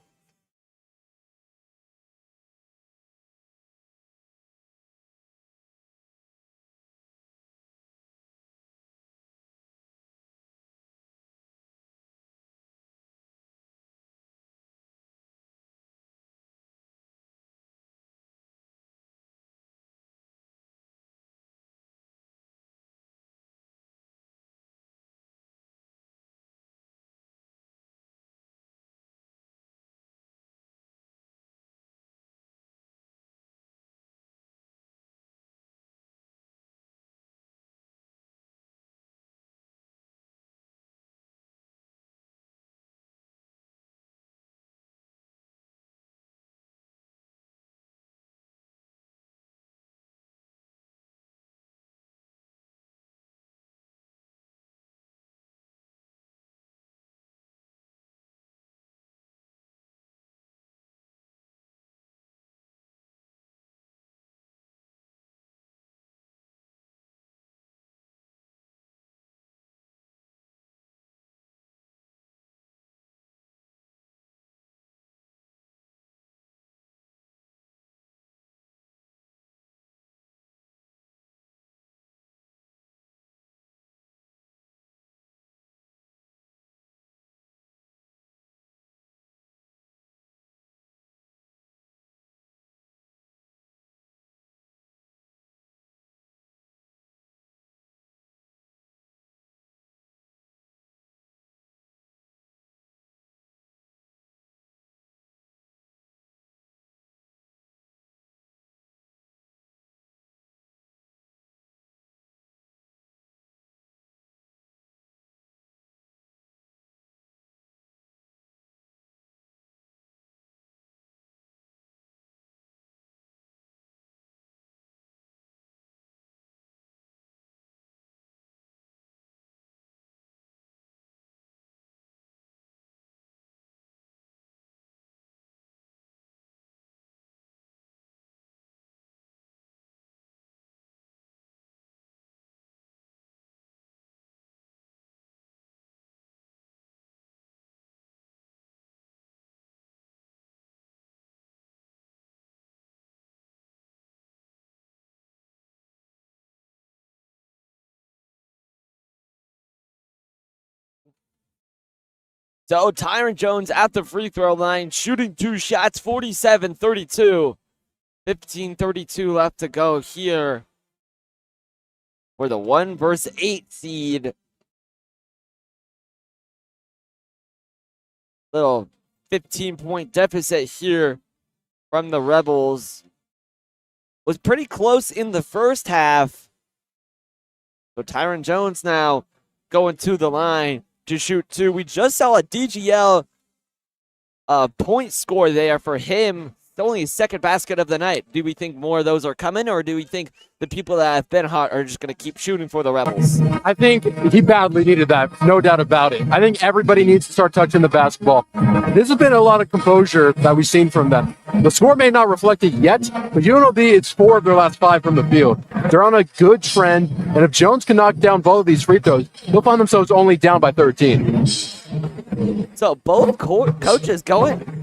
So Tyron Jones at the free throw line, shooting 2 shots, 47-32. 15:32 left to go here for the 1 versus 8 seed. Little 15-point deficit here from the Rebels. Was pretty close in the first half. So Tyron Jones now going to the line to shoot 2. We just saw a DGL point score there for him. It's only his second basket of the night. Do we think more of those are coming, or do we think the people that have been hot are just going to keep shooting for the Rebels? I think he badly needed that, no doubt about it. I think everybody needs to start touching the basketball. This has been a lot of composure that we've seen from them. The score may not reflect it yet, but UNLV, it's 4 of their last 5 from the field. They're on a good trend, and if Jones can knock down both of these free throws, they'll find themselves only down by 13. So both coaches going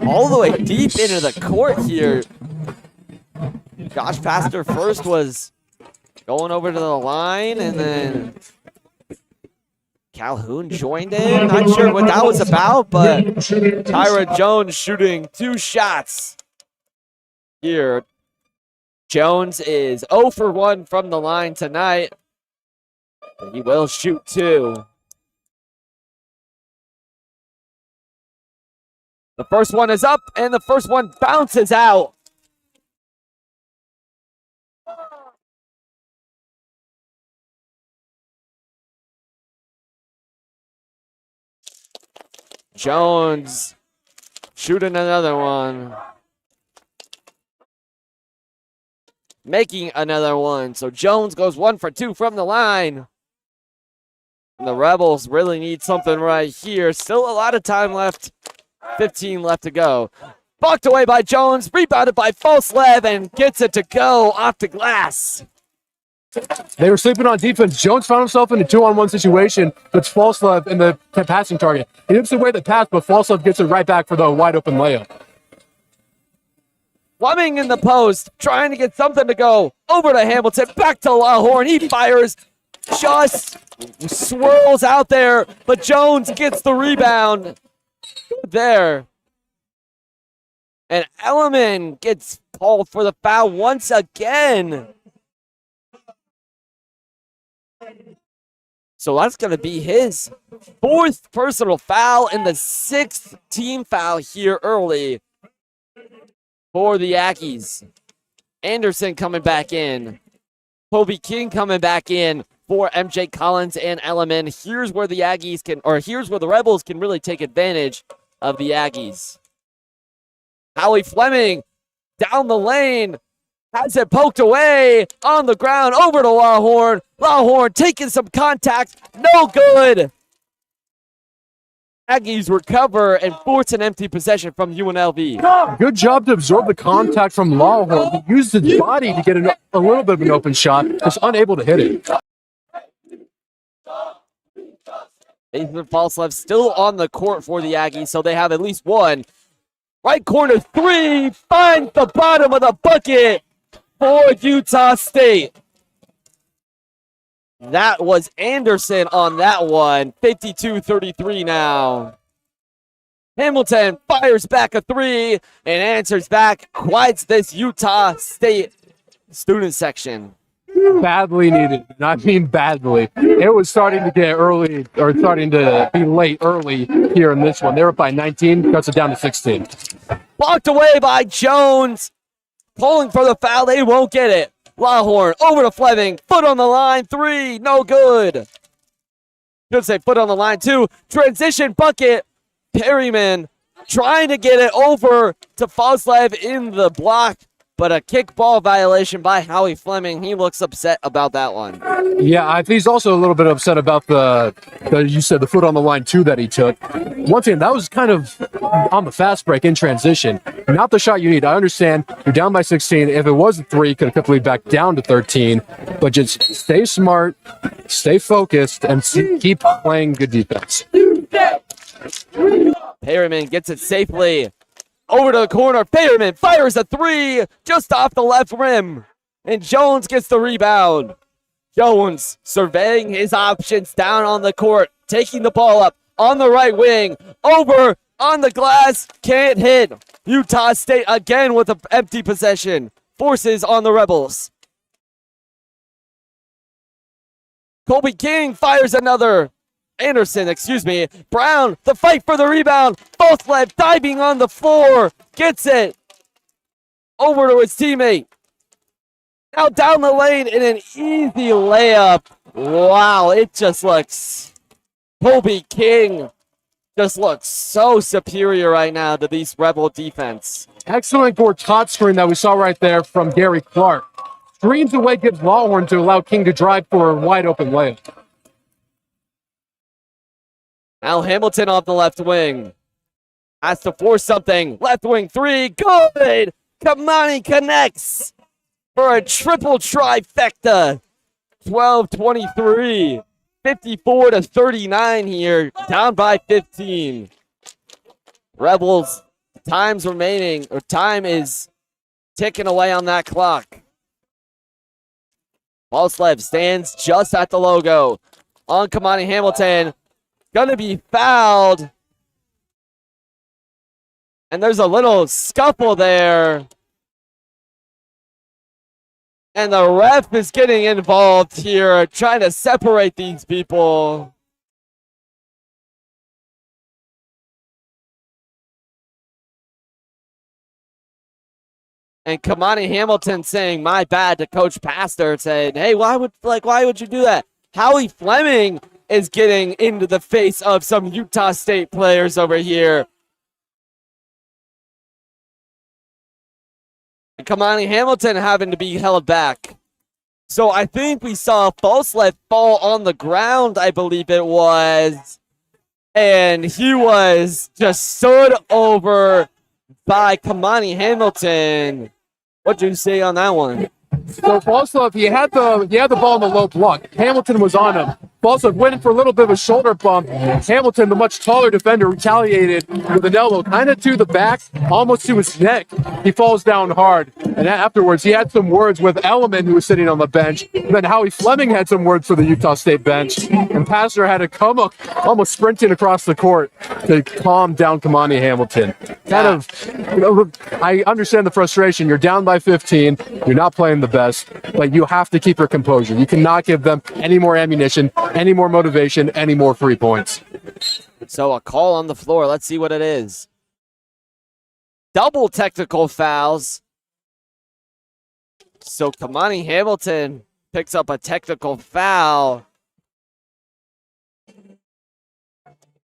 all the way deep into the court here. Josh Pastor first was going over to the line, and then Calhoun joined in. Not sure what that was about, but Tyron Jones shooting 2 shots here. Jones is 0 for 1 from the line tonight. He will shoot 2. The first one is up, and the first one bounces out. Jones shooting another one. Making another one. So Jones goes 1 for 2 from the line. And the Rebels really need something right here. Still a lot of time left. 15 left to go. Blocked away by Jones. Rebounded by Falslev and gets it to go off the glass. They were sleeping on defense. Jones found himself in a 2-on-1 situation. Puts Falslev in the passing target. He looks away the pass, but Falslev gets it right back for the wide open layup. Fleming in the post, trying to get something to go. Over to Hamilton, back to Lawhorn. He fires, just swirls out there, but Jones gets the rebound there. And Elliman gets called for the foul once again. So that's going to be his 4th personal foul and the 6th team foul here early for the Aggies. Anderson coming back in. Kobe King coming back in for MJ Collins and Elliman. Here's where the Aggies can, or here's where the Rebels can really take advantage of the Aggies. Howie Fleming down the lane. Has it poked away on the ground over to Lawhorn. Lawhorn taking some contact. No good. Aggies recover and force an empty possession from UNLV. Good job to absorb the contact from Lawhorn. He used his body to get a little bit of an open shot. Was unable to hit it. Nathan Falslev still on the court for the Aggies, so they have at least one. Right corner 3. Finds the bottom of the bucket for Utah State. That was Anderson on that one. 52-33 now. Hamilton fires back a 3 and answers back. Quiets this Utah State student section. Badly needed. I mean badly. It was starting to get early, or starting to be late early here in this one. They were up by 19, cuts it down to 16. Blocked away by Jones. Pulling for the foul. They won't get it. Lawhorn over to Fleming. Foot on the line. 3. No good. Should say foot on the line 2. Transition bucket. Perryman trying to get it over to Falslev in the block. But a kickball violation by Howie Fleming. He looks upset about that one. Yeah, I think he's also a little bit upset about the you said the foot on the line 2 that he took. Once again, that was kind of on the fast break in transition. Not the shot you need. I understand you're down by 16. If it was a 3, you could have quickly back down to 13. But just stay smart, stay focused, and keep playing good defense. Perryman gets it safely. Over to the corner. Perryman fires a 3 just off the left rim. And Jones gets the rebound. Jones surveying his options down on the court. Taking the ball up. on the right wing. Over on the glass. Can't hit. Utah State again with an empty possession. Forces on the Rebels. Colby King fires another. Anderson, excuse me. Brown, the fight for the rebound. Both left, diving on the floor. Gets it. Over to his teammate. Now down the lane in an easy layup. Wow, it just looks... Colby King just looks so superior right now to these Rebel defense. Excellent Gortat screen that we saw right there from Gary Clark. Screens away, gives Lawhorn to allow King to drive for a wide open layup. Now Hamilton off the left wing. Has to force something. Left wing three. Good. Kamani connects for a triple trifecta. 12-23. 54-39 here. Down by 15. Rebels, time is ticking away on that clock. Valslev stands just at the logo. On Kamani Hamilton. Gonna be fouled. And there's a little scuffle there. And the ref is getting involved here, trying to separate these people. And Kamani Hamilton saying, "My bad," to Coach Pastor, saying, "Hey, why would you do that?" Howie Fleming is getting into the face of some Utah State players over here. And Kamani Hamilton having to be held back. So I think we saw Valslev fall on the ground, I believe it was. And he was just stood over by Kamani Hamilton. What'd you say on that one? So Valslev, he had the ball in the low block. Hamilton was on him. Valslev went in for a little bit of a shoulder bump. Hamilton, the much taller defender, retaliated with an elbow kind of to the back, almost to his neck. He falls down hard. And afterwards, he had some words with Elliman, who was sitting on the bench. And then Howie Fleming had some words for the Utah State bench. And Pastor had to come up, almost sprinting across the court to calm down Kamani Hamilton. I understand the frustration. You're down by 15. You're not playing the best, but you have to keep your composure. You cannot give them any more ammunition, any more motivation, any more free points. So a call on the floor. Let's see what it is. Double technical fouls. So Kamani Hamilton picks up a technical foul.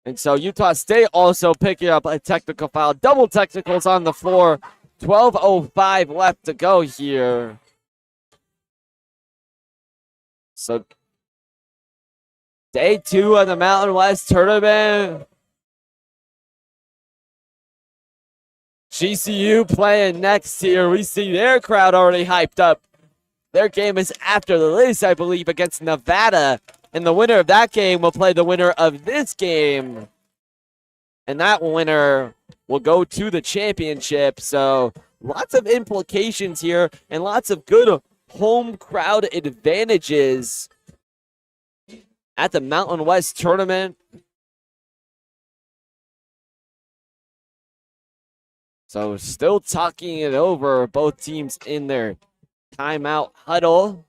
And so Utah State also picking up a technical foul. Double technicals on the floor. 12:05 left to go here. So day 2 of the Mountain West Tournament. GCU playing next here. We see their crowd already hyped up. Their game is after the race, I believe, against Nevada. And the winner of that game will play the winner of this game. And that winner will go to the championship. So lots of implications here and lots of good home crowd advantages at the Mountain West Tournament. So still talking it over, both teams in their timeout huddle.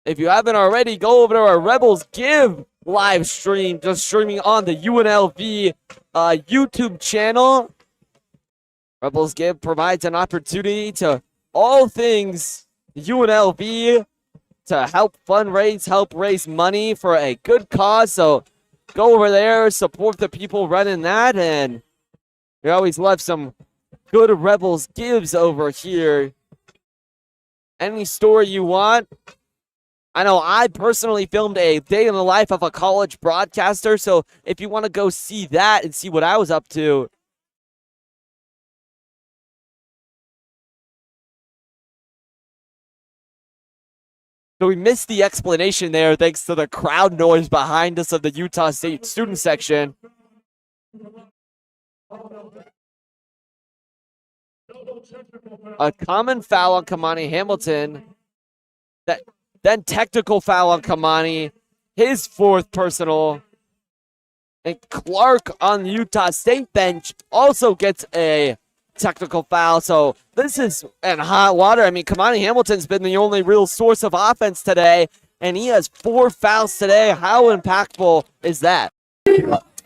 If you haven't already, go over to our Rebels Give live stream, just streaming on the UNLV YouTube channel. Rebels Give provides an opportunity to all things UNLV to help fundraise, help raise money for a good cause. So go over there, support the people running that, and we always love some good Rebels Gives over here. Any story you want. I know I personally filmed a day in the life of a college broadcaster, so if you want to go see that and see what I was up to. So we missed the explanation there thanks to the crowd noise behind us of the Utah State student section. A common foul on Kamani Hamilton. Then technical foul on Kamani. his fourth personal. And Clark on the Utah State bench also gets a technical foul. So this is in hot water. I mean, Kamani Hamilton's been the only real source of offense today, and he has 4 fouls today. How impactful is that?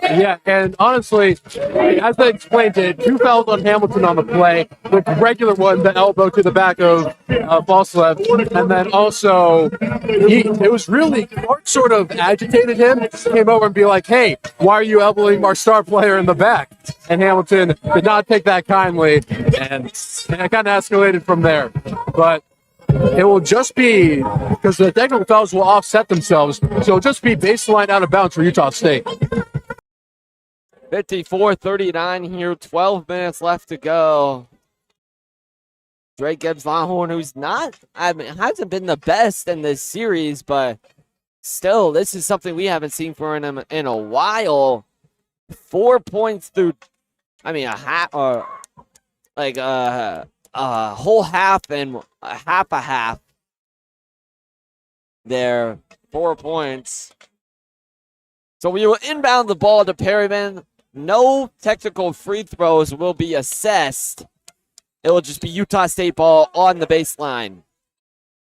Yeah, and honestly, as I explained it, 2 fouls on Hamilton on the play, the regular one, the elbow to the back of Valslev, and then also, it was really, Clark sort of agitated him, came over and be like, hey, why are you elbowing our star player in the back? And Hamilton did not take that kindly, and it kind of escalated from there. But it will just be, because the technical fouls will offset themselves, so it'll just be baseline out of bounds for Utah State. 54-39 here, 12 minutes left to go. Drake Gibbs Longhorn, who's not, hasn't been the best in this series, but still, this is something we haven't seen from him in a while. 4 points through, a half, or like a whole half and a half. There, 4 points. So we will inbound the ball to Perryman. No technical free throws will be assessed. It will just be Utah State ball on the baseline.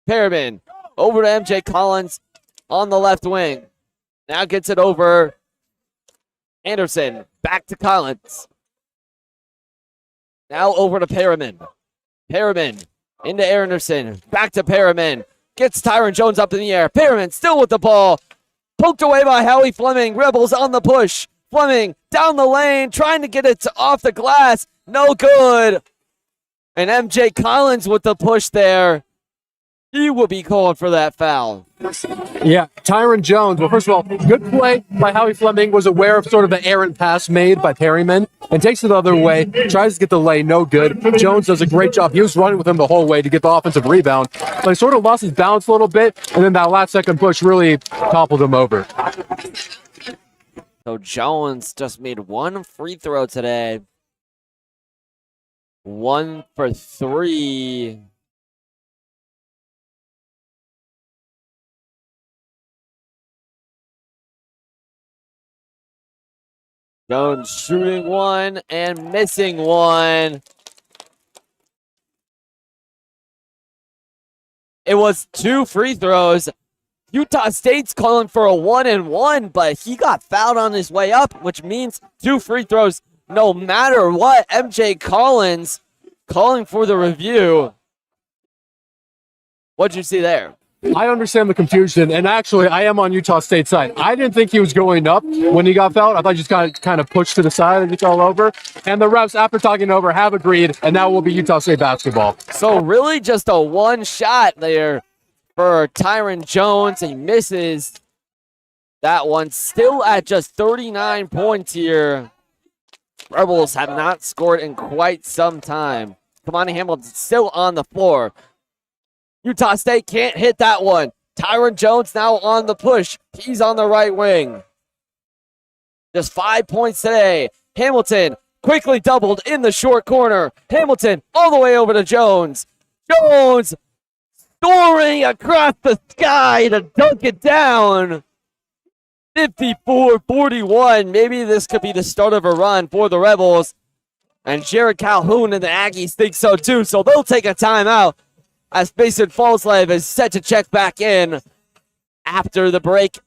Perryman over to MJ Collins on the left wing. Now gets it over Anderson. Back to Collins. Now over to Perryman. Perryman into Anderson. Back to Perryman. Gets Tyron Jones up in the air. Perryman still with the ball. Poked away by Howie Fleming. Rebels on the push. Fleming down the lane, trying to get it off the glass. No good. And MJ Collins with the push there. He will be called for that foul. Yeah, Tyron Jones. Well, first of all, good play by Howie Fleming. Was aware of sort of the errant pass made by Perryman and takes it the other way. Tries to get the lay, no good. Jones does a great job. He was running with him the whole way to get the offensive rebound. But he sort of lost his balance a little bit, and then that last second push really toppled him over. So Jones just made 1 free throw today. 1 for 3. Jones shooting 1 and missing 1. It was 2 free throws. Utah State's calling for a 1-and-1, but he got fouled on his way up, which means 2 free throws no matter what. MJ Collins calling for the review. What'd you see there? I understand the confusion, and actually, I am on Utah State's side. I didn't think he was going up when he got fouled. I thought he just got kind of pushed to the side and he fell over. And the refs, after talking over, have agreed, and now will be Utah State basketball. So really just a 1 shot there for Tyron Jones. He misses that one. Still at just 39 points here. Rebels have not scored in quite some time. Kamani Hamilton still on the floor. Utah State can't hit that one. Tyron Jones now on the push. He's on the right wing. Just 5 points today. Hamilton quickly doubled in the short corner. Hamilton all the way over to Jones. Jones soaring across the sky to dunk it down. 54-41. Maybe this could be the start of a run for the Rebels. And Jared Calhoun and the Aggies think so too. So they'll take a timeout as Mason Valslev is set to check back in after the break,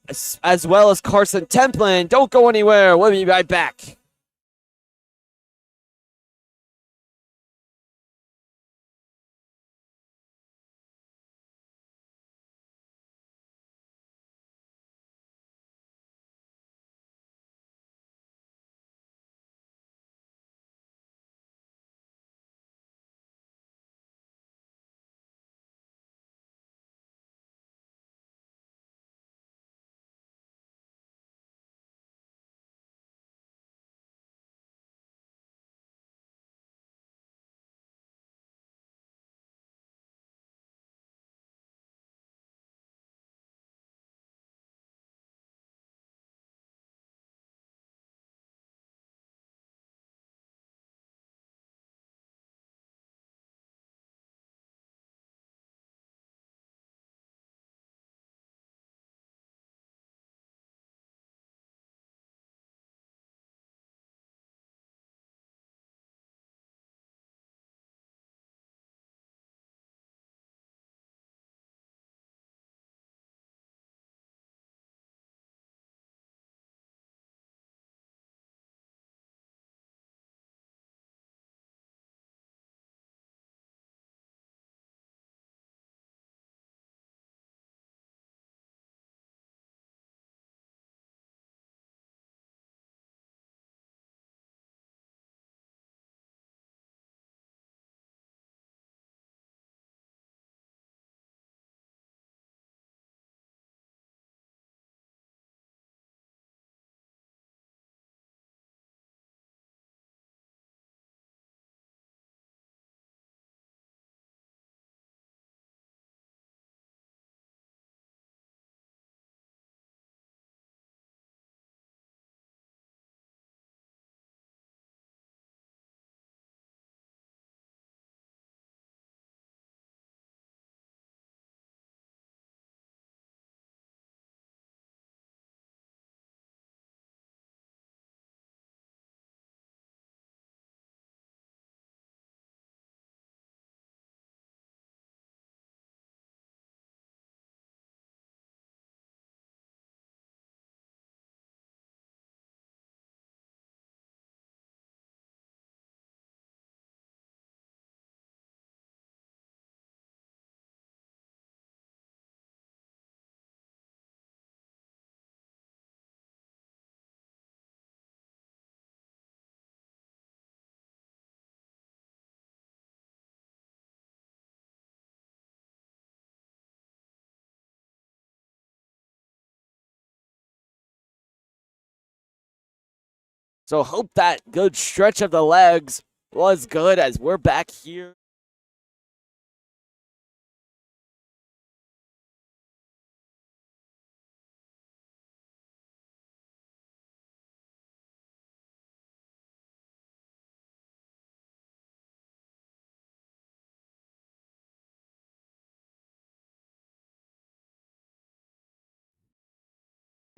as well as Carson Templin. Don't go anywhere. We'll be right back. So hope that good stretch of the legs was good as we're back here.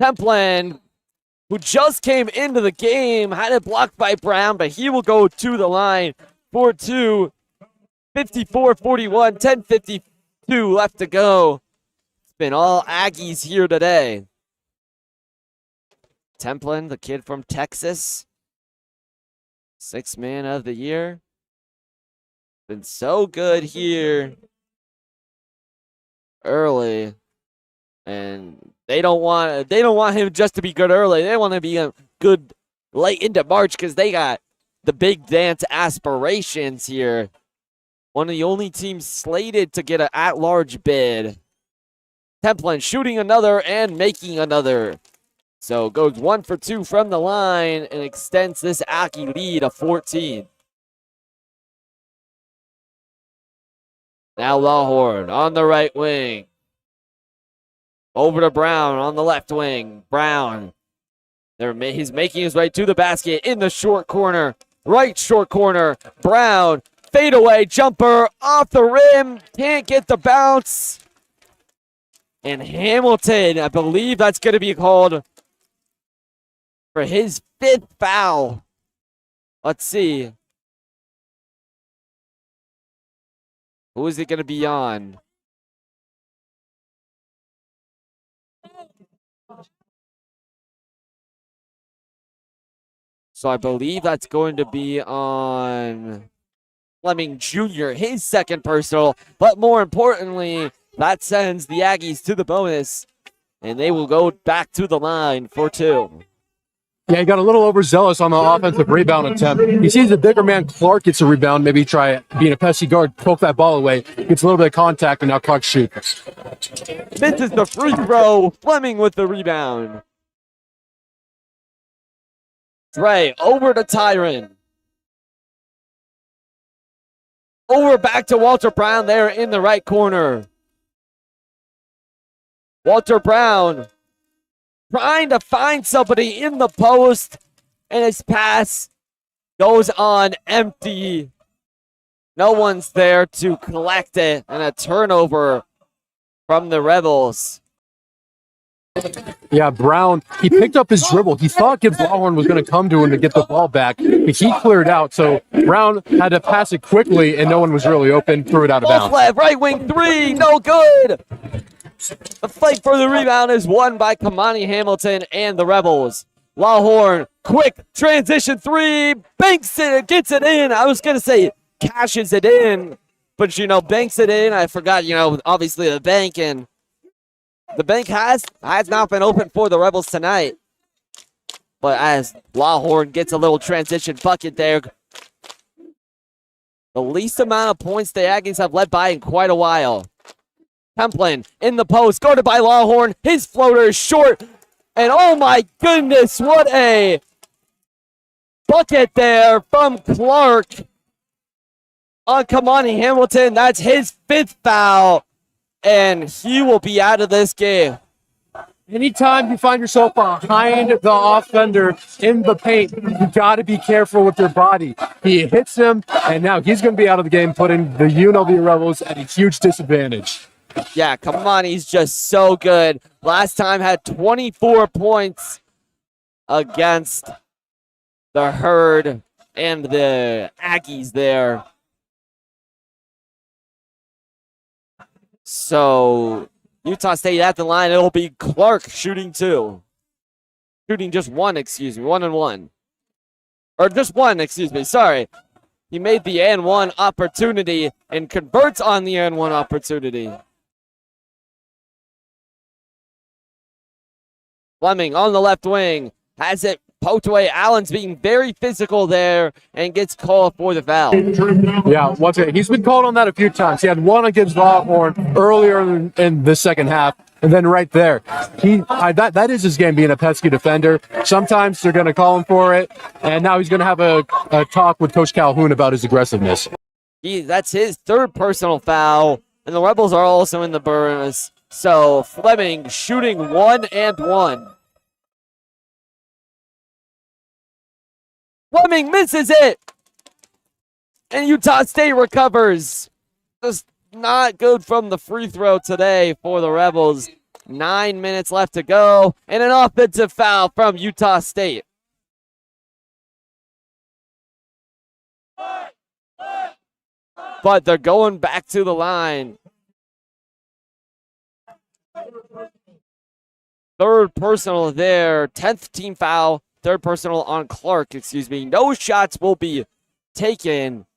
Templin, who just came into the game, had it blocked by Brown, but he will go to the line for 2. 54-41, 10:52 left to go. It's been all Aggies here today. Templin, the kid from Texas, 6th man of the year. Been so good here early. And they don't want him just to be good early. They want to be good late into March because they got the big dance aspirations here. One of the only teams slated to get an at-large bid. Templin shooting another and making another. So goes 1 for 2 from the line and extends this Aggie lead of 14. Now Lawhorn on the right wing. Over to Brown on the left wing. Brown. He's making his way to the basket in the short corner. Right short corner. Brown. Fadeaway jumper off the rim. Can't get the bounce. And Hamilton, I believe that's going to be called for his 5th foul. Let's see. Who is it going to be on? So I believe that's going to be on Fleming Jr., his 2nd personal. But more importantly, that sends the Aggies to the bonus, and they will go back to the line for 2. Yeah, he got a little overzealous on the offensive rebound attempt. He sees a bigger man, Clark, gets a rebound, maybe try being a pesky guard, poke that ball away. Gets a little bit of contact, and now Clark shoots. Misses the free throw. Fleming with the rebound. Right, over to Tyron. Over back to Walter Brown there in the right corner. Walter Brown trying to find somebody in the post, and his pass goes on empty. No one's there to collect it, and a turnover from the Rebels. Yeah, Brown, he picked up his dribble. He thought Gibbs Lawhorn was going to come to him to get the ball back, but he cleared out. So Brown had to pass it quickly, and no one was really open. Threw it out of bounds. Left, right wing 3, no good. The fight for the rebound is won by Kamani Hamilton and the Rebels. Lawhorn, quick transition 3, banks it, gets it in. I was going to say cashes it in, but, banks it in. I forgot, obviously the bank, and the bank has not been open for the Rebels tonight. But as Lawhorn gets a little transition bucket there, the least amount of points the Aggies have led by in quite a while. Templin in the post, guarded by Lawhorn. His floater is short. And oh my goodness, what a bucket there from Clark on Kamani Hamilton. That's his 5th foul. And he will be out of this game. Anytime you find yourself behind the offender in the paint, you got to be careful with your body. He hits him, and now he's going to be out of the game, putting the UNLV Rebels at a huge disadvantage. Yeah, Kamani's just so good. Last time had 24 points against the Herd and the Aggies there. So Utah State at the line. It'll be Clark shooting 2. Shooting just 1, 1 and 1. Or just 1, sorry. He made the N1 opportunity and converts on the N1 opportunity. Fleming on the left wing. Has it poked away. Allen's being very physical there and gets called for the foul. Yeah, once again, he's been called on that a few times. He had one against Lawhorn earlier in the second half, and then right there, that is his game, being a pesky defender. Sometimes they're going to call him for it, and now he's going to have a talk with Coach Calhoun about his aggressiveness. That's his third personal foul, and the Rebels are also in the bonus. So Fleming shooting 1 and 1. Fleming misses it, and Utah State recovers. Just not good from the free throw today for the Rebels. 9 minutes left to go, and an offensive foul from Utah State. But they're going back to the line. Third personal there, 10th team foul. Third personal on Clark, excuse me. No shots will be taken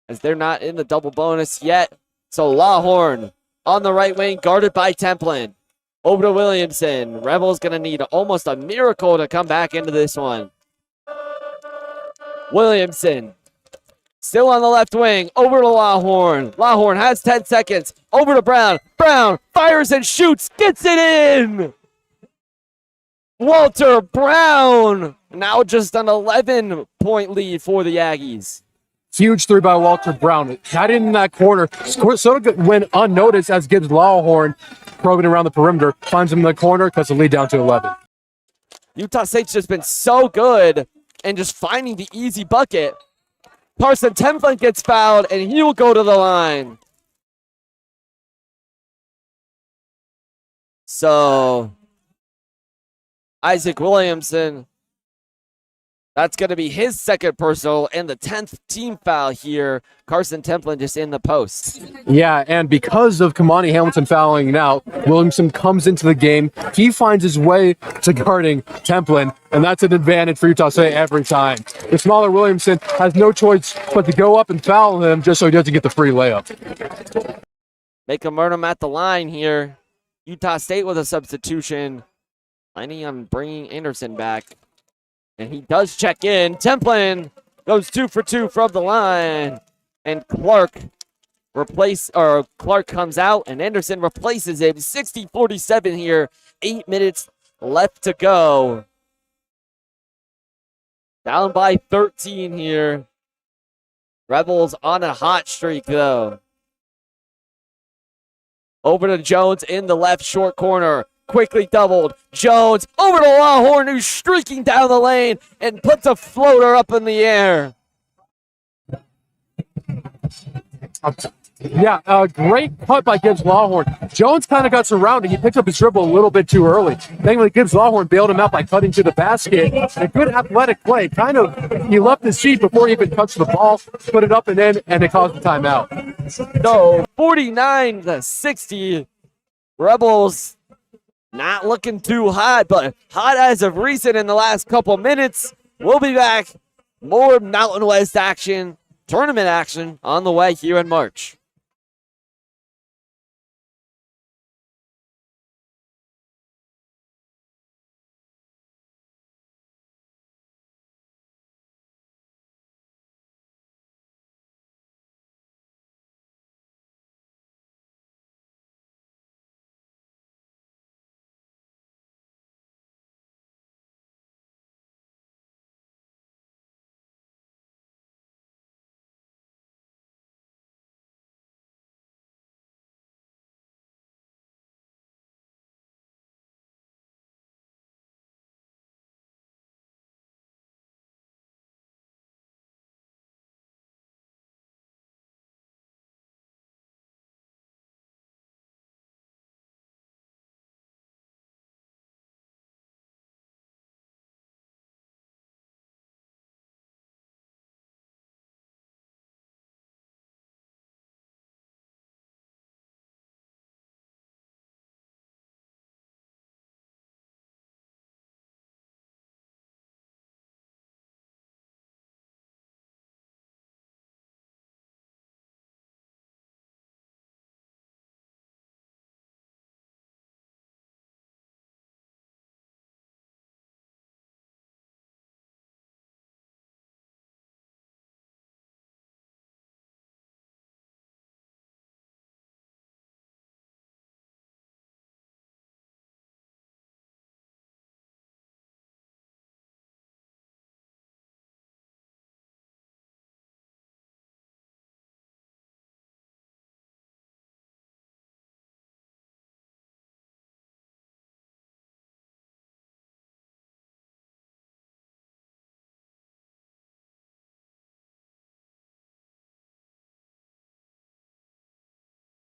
as they're not in the double bonus yet. So Lawhorn on the right wing, guarded by Templin. Over to Williamson. Rebels going to need almost a miracle to come back into this one. Williamson still on the left wing. Over to Lawhorn. Lawhorn has 10 seconds. Over to Brown. Brown fires and shoots. Gets it in. Walter Brown. Now just an 11-point lead for the Aggies. Huge three by Walter Brown. Got in that corner. Sort of went unnoticed as Gibbs Lawhorn probing around the perimeter. Finds him in the corner, cuts the lead down to 11. Utah State's just been so good and just finding the easy bucket. Carson Templin gets fouled, and he will go to the line. So, Isaac Williamson, that's going to be his second personal and the 10th team foul here. Carson Templin just in the post. Yeah, and because of Kamani Hamilton fouling now, Williamson comes into the game. He finds his way to guarding Templin, and that's an advantage for Utah State every time. The smaller Williamson has no choice but to go up and foul him just so he doesn't get the free layup. Make him earn him at the line here. Utah State with a substitution. Planning on bringing Anderson back. And he does check in. Templin goes 2 for 2 from the line. And Clark comes out, and Anderson replaces him. 60-47 here. 8 minutes left to go. Down by 13 here. Rebels on a hot streak, though. Over to Jones in the left short corner. Quickly doubled. Jones over to Lawhorn, who's streaking down the lane and puts a floater up in the air. Yeah, a great cut by Gibbs Lawhorn. Jones kind of got surrounded. He picked up his dribble a little bit too early. Thankfully, Gibbs Lawhorn bailed him out by cutting to the basket. A good athletic play. He left his seat before he even touched the ball, put it up and in, and it caused the timeout. So 49-60. Rebels not looking too hot, but hot as of recent in the last couple minutes. We'll be back. More Mountain West action, tournament action on the way here in March.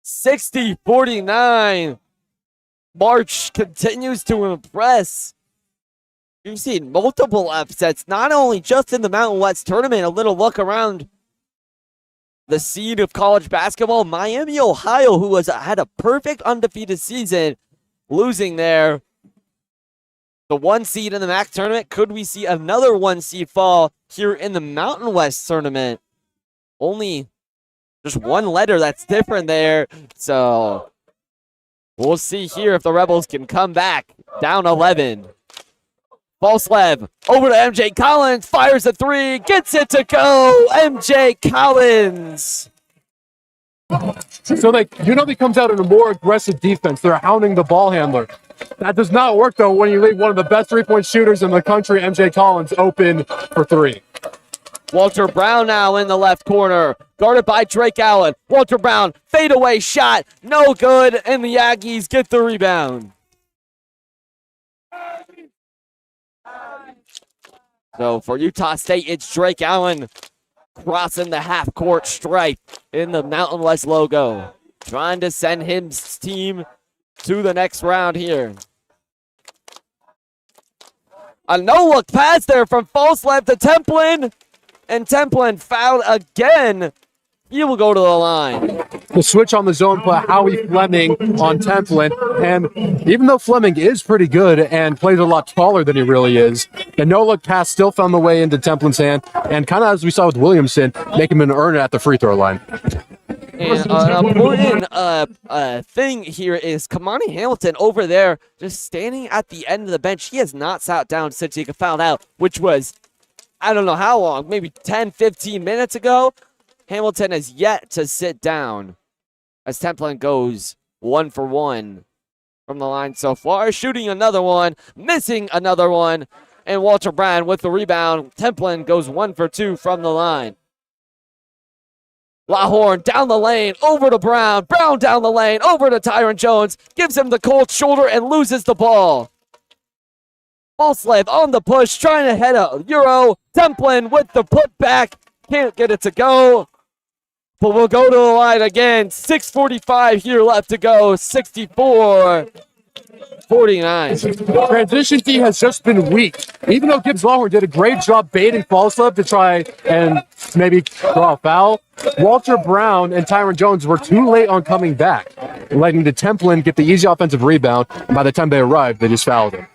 60-49. March continues to impress. You've seen multiple upsets, not only just in the Mountain West tournament. A little look around the scene of college basketball. Miami, Ohio, who had a perfect undefeated season, losing there. The 1 seed in the MAC tournament. Could we see another 1 seed fall here in the Mountain West tournament? Only just one letter that's different there. So we'll see here if the Rebels can come back down 11. Falslev over to MJ Collins, fires a 3, gets it to go. MJ Collins. So they comes out in a more aggressive defense. They're hounding the ball handler. That does not work though when you leave one of the best 3-point shooters in the country, MJ Collins, open for 3. Walter Brown now in the left corner, guarded by Drake Allen. Walter Brown, fadeaway shot, no good, and the Aggies get the rebound. So for Utah State, it's Drake Allen crossing the half-court stripe in the Mountain West logo, trying to send his team to the next round here. A no-look pass there from Falslev to Templin, and Templin fouled again. He will go to the line. The switch on the zone put Howie Fleming on Templin, and even though Fleming is pretty good and plays a lot taller than he really is, the no-look pass still found the way into Templin's hand, and kind of as we saw with Williamson, make him an earner at the free throw line. And an important thing here is Kamani Hamilton over there just standing at the end of the bench. He has not sat down since he got fouled out, which was, I don't know how long, maybe 10, 15 minutes ago. Hamilton has yet to sit down as Templin goes 1 for 1 from the line so far. Shooting another one, missing another one, and Walter Brown with the rebound. Templin goes 1 for 2 from the line. Lahorn down the lane, over to Brown. Brown down the lane, over to Tyron Jones. Gives him the cold shoulder and loses the ball. Falslev on the push, trying to head a Euro. Templin with the putback. Can't get it to go. But we'll go to the line again. 6:45 here left to go. 64-49. Transition D has just been weak. Even though Gibbs Lahorn did a great job baiting Falslev to try and maybe draw a foul, Walter Brown and Tyron Jones were too late on coming back, letting the Templin get the easy offensive rebound. And by the time they arrived, they just fouled him.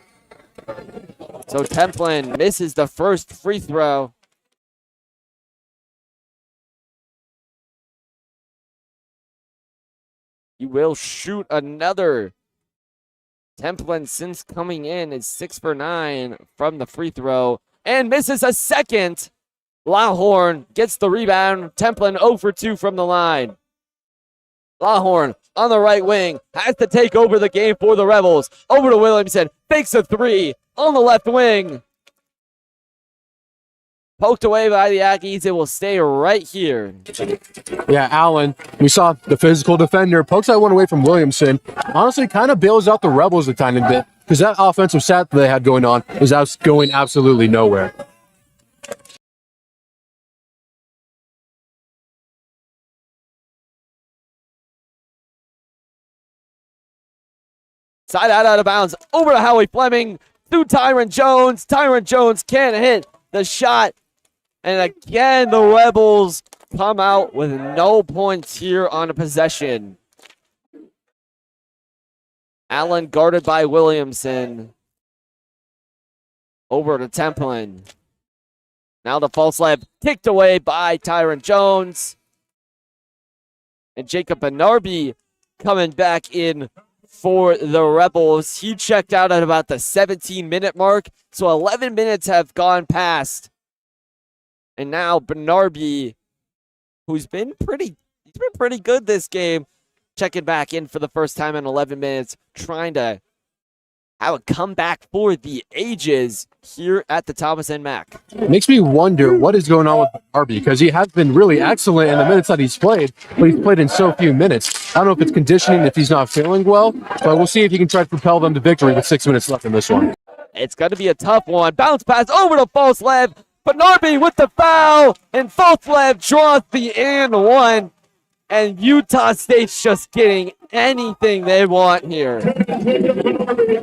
So Templin misses the first free throw. He will shoot another. Templin, since coming in, is 6 for 9 from the free throw and misses a second. Lahorn gets the rebound. Templin 0 for 2 from the line. Lahorn on the right wing has to take over the game for the Rebels. Over to Williamson. Fakes a 3 on the left wing. Poked away by the Aggies. It will stay right here. Yeah, Allen, we saw the physical defender. Pokes that one away from Williamson. Honestly, kind of bails out the Rebels a tiny bit because that offensive set they had going on was going absolutely nowhere. Side out of bounds. Over to Howie Fleming. Through Tyron Jones. Tyron Jones can't hit the shot. And again, the Rebels come out with no points here on a possession. Allen guarded by Williamson. Over to Templin. Now the Falslev kicked away by Tyron Jones. And Jacob Benarby coming back in for the Rebels. He checked out at about the 17-minute mark. So 11 minutes have gone past. And now Benarby, who's been pretty good this game, checking back in for the first time in 11 minutes, trying to have a comeback for the ages here at the Thomas and Mack. It makes me wonder what is going on with Benarby because he has been really excellent in the minutes that he's played, but he's played in so few minutes. I don't know if it's conditioning, if he's not feeling well, but we'll see if he can try to propel them to victory with 6 minutes left in this one. It's going to be a tough one. Bounce pass over to Falslev. Benarby with the foul, and Falslev draws the and one. And Utah State's just getting anything they want here.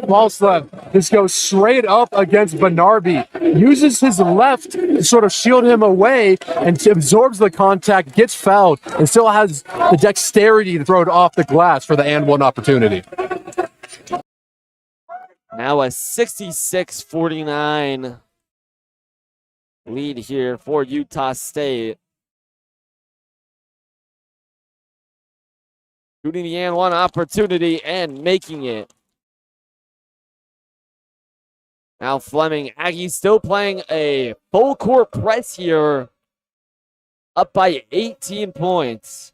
False left. This goes straight up against Bernarby. Uses his left to sort of shield him away and absorbs the contact, gets fouled, and still has the dexterity to throw it off the glass for the and one opportunity. Now a 66-49 lead here for Utah State. Shooting the and one opportunity and making it. Now Fleming, Aggies still playing a full court press here, up by 18 points.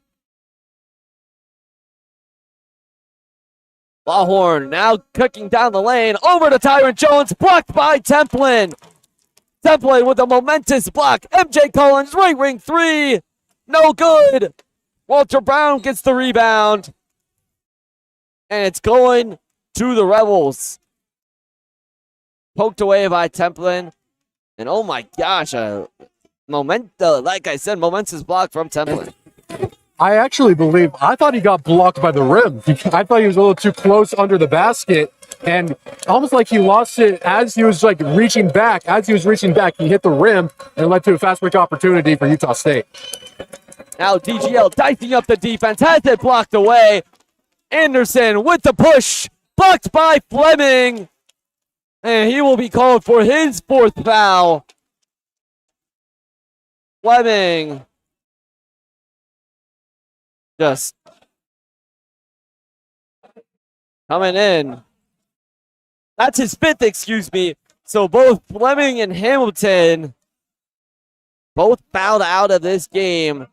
Lawhorn now cooking down the lane, over to Tyron Jones, blocked by Templin. Templin with a momentous block. MJ Collins, right wing three, no good. Walter Brown gets the rebound. And it's going to the Rebels. Poked away by Templin. And oh my gosh, like I said, momentous block from Templin. I thought he got blocked by the rim. I thought he was a little too close under the basket, and almost like he lost it as he was like reaching back. As he was reaching back, he hit the rim and led to a fast break opportunity for Utah State. Now DGL dicing up the defense, has it blocked away. Anderson with the push, blocked by Fleming. And he will be called for his fourth foul. Fleming just coming in. That's his fifth, excuse me. So both Fleming and Hamilton both fouled out of this game.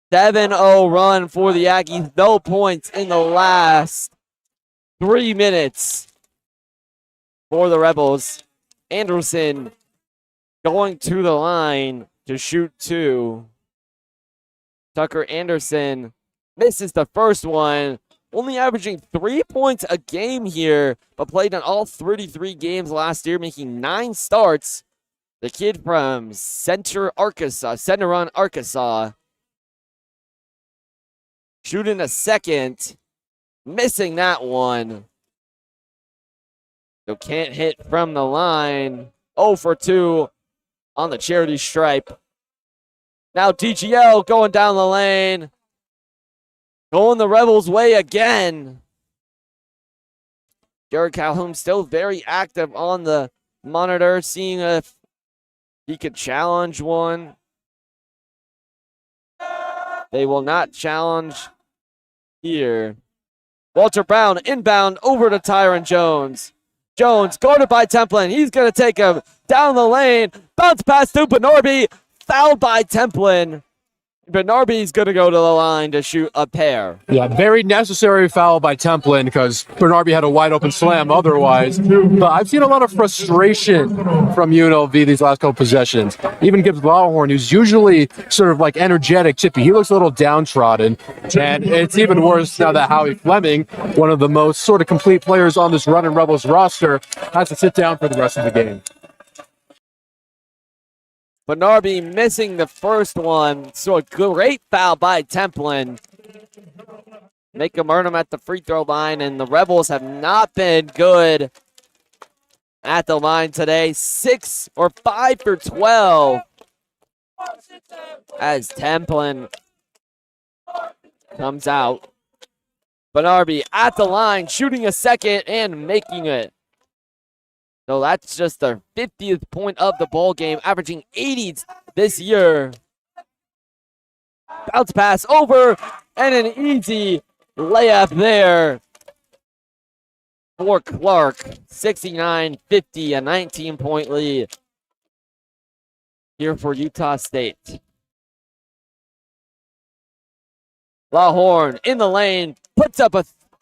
7-0 run for the Aggies. No points in the last 3 minutes for the Rebels. Anderson going to the line to shoot two. Tucker Anderson misses the first one, only averaging 3 points a game here, but played in all 33 games last year, making 9 starts. The kid from Center Run, Arkansas. Shooting a second, missing that one. So can't hit from the line. 0 for 2 on the charity stripe. Now DGL going down the lane. Going the Rebels' way again. Jared Calhoun still very active on the monitor, seeing if he could challenge one. They will not challenge here. Walter Brown inbound over to Tyron Jones. Jones guarded by Templin. He's going to take him down the lane. Bounce pass to Bernarby. Fouled by Templin. Bernarby's going to go to the line to shoot a pair. Yeah, very necessary foul by Templin because Bernarby had a wide open slam otherwise. But I've seen a lot of frustration from UNLV these last couple possessions. Even Gibbs Lawhorn, who's usually sort of like energetic, chippy, he looks a little downtrodden. And it's even worse now that Howie Fleming, one of the most sort of complete players on this Runnin' Rebels roster, has to sit down for the rest of the game. Bernarby missing the first one. So a great foul by Templin. Make him earn him at the free throw line. And the Rebels have not been good at the line today. 5 for 12. As Templin comes out. Bernarby at the line, shooting a second and making it. So that's just their 50th point of the ball game, averaging 80 this year. Bounce pass over, and an easy layup there for Clark. 69-50, a 19-point lead here for Utah State. Lawhorn in the lane, puts up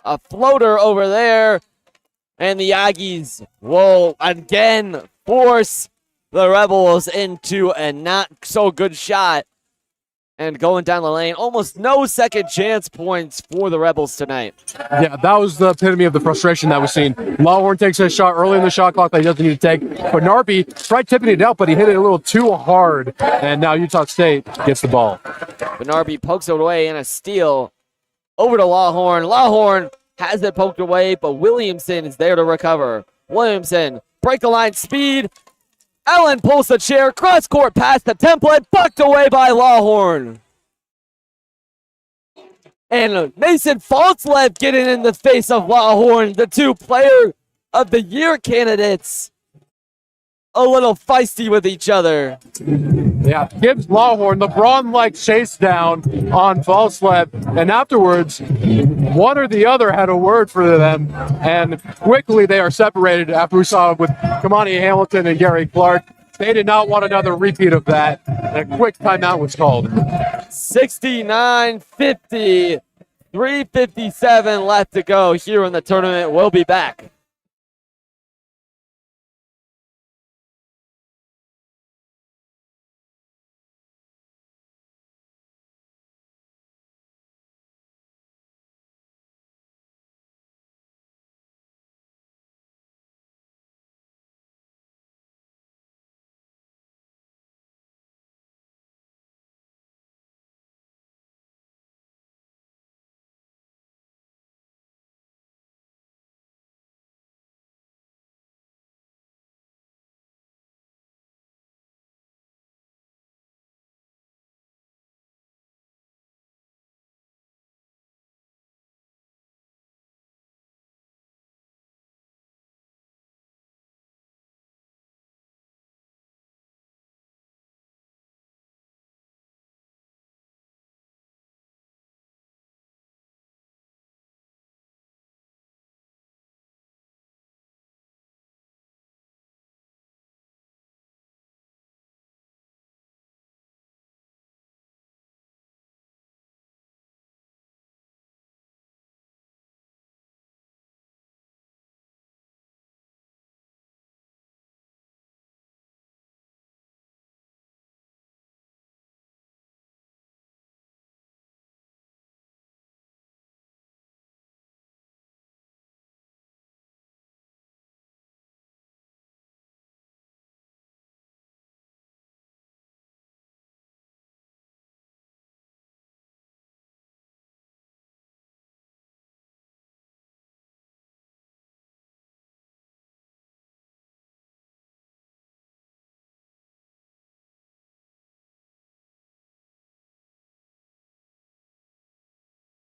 a floater over there. And the Aggies will again force the Rebels into a not so good shot. And going down the lane, almost no second chance points for the Rebels tonight. Yeah, that was the epitome of the frustration that we've seen. Lawhorn takes a shot early in the shot clock that he doesn't need to take. Bernarby tried tipping it out, but he hit it a little too hard. And now Utah State gets the ball. Benarby pokes it away and a steal over to Lawhorn. Lawhorn has it poked away, but Williamson is there to recover. Williamson, break the line, speed. Allen pulls the chair, cross court past the template, bucked away by Lawhorn. And Mason Faltzlev getting in the face of Lawhorn, the two player of the year candidates. A little feisty with each other. Yeah, Gibbs Lawhorn, LeBron-like chase down on Falslev, and afterwards, one or the other had a word for them, and quickly they are separated after we saw with Kamani Hamilton and Gary Clark. They did not want another repeat of that, and a quick timeout was called. 69-50, 3:57 left to go here in the tournament. We'll be back.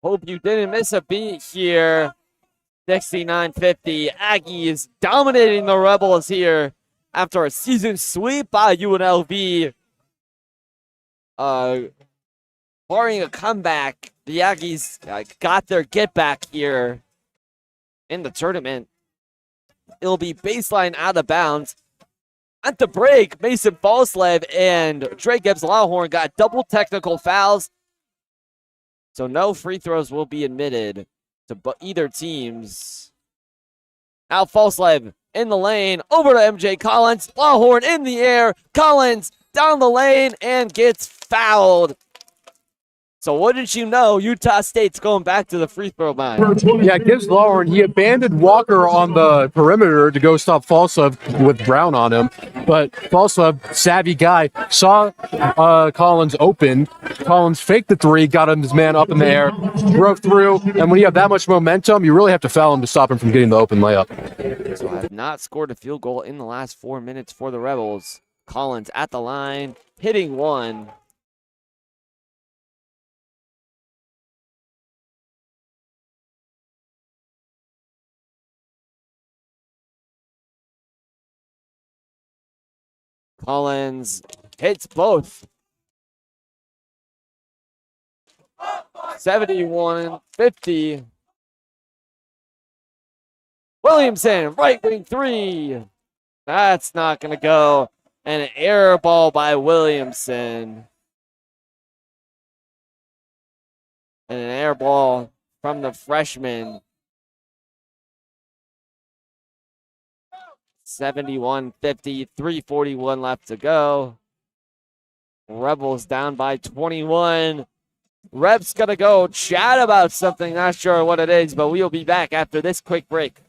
Hope you didn't miss a beat here. 69-50. Aggies dominating the Rebels here after a season sweep by UNLV. Barring a comeback, the Aggies got their get back here in the tournament. It'll be baseline out of bounds. At the break, Mason Falslev and Trey Gibbs Lawhorn got double technical fouls. So no free throws will be admitted to either teams. Now Falslev in the lane, over to MJ Collins. Lawhorn in the air. Collins down the lane and gets fouled. So what did you know? Utah State's going back to the free throw line. Yeah, Gibbs Lawhorn, he abandoned Walker on the perimeter to go stop Falslev with Brown on him. But Falslev, savvy guy, saw Collins open. Collins faked the three, got his man up in the air, broke through. And when you have that much momentum, you really have to foul him to stop him from getting the open layup. So have not scored a field goal in the last 4 minutes for the Rebels. Collins at the line, hitting one. Collins hits both. 71-50. Williamson, right wing three. That's not going to go. And an air ball by Williamson. And an air ball from the freshman. 71-50, 3:41 left to go. Rebels down by 21. Rep's going to go chat about something, not sure what it is, but we'll be back after this quick break.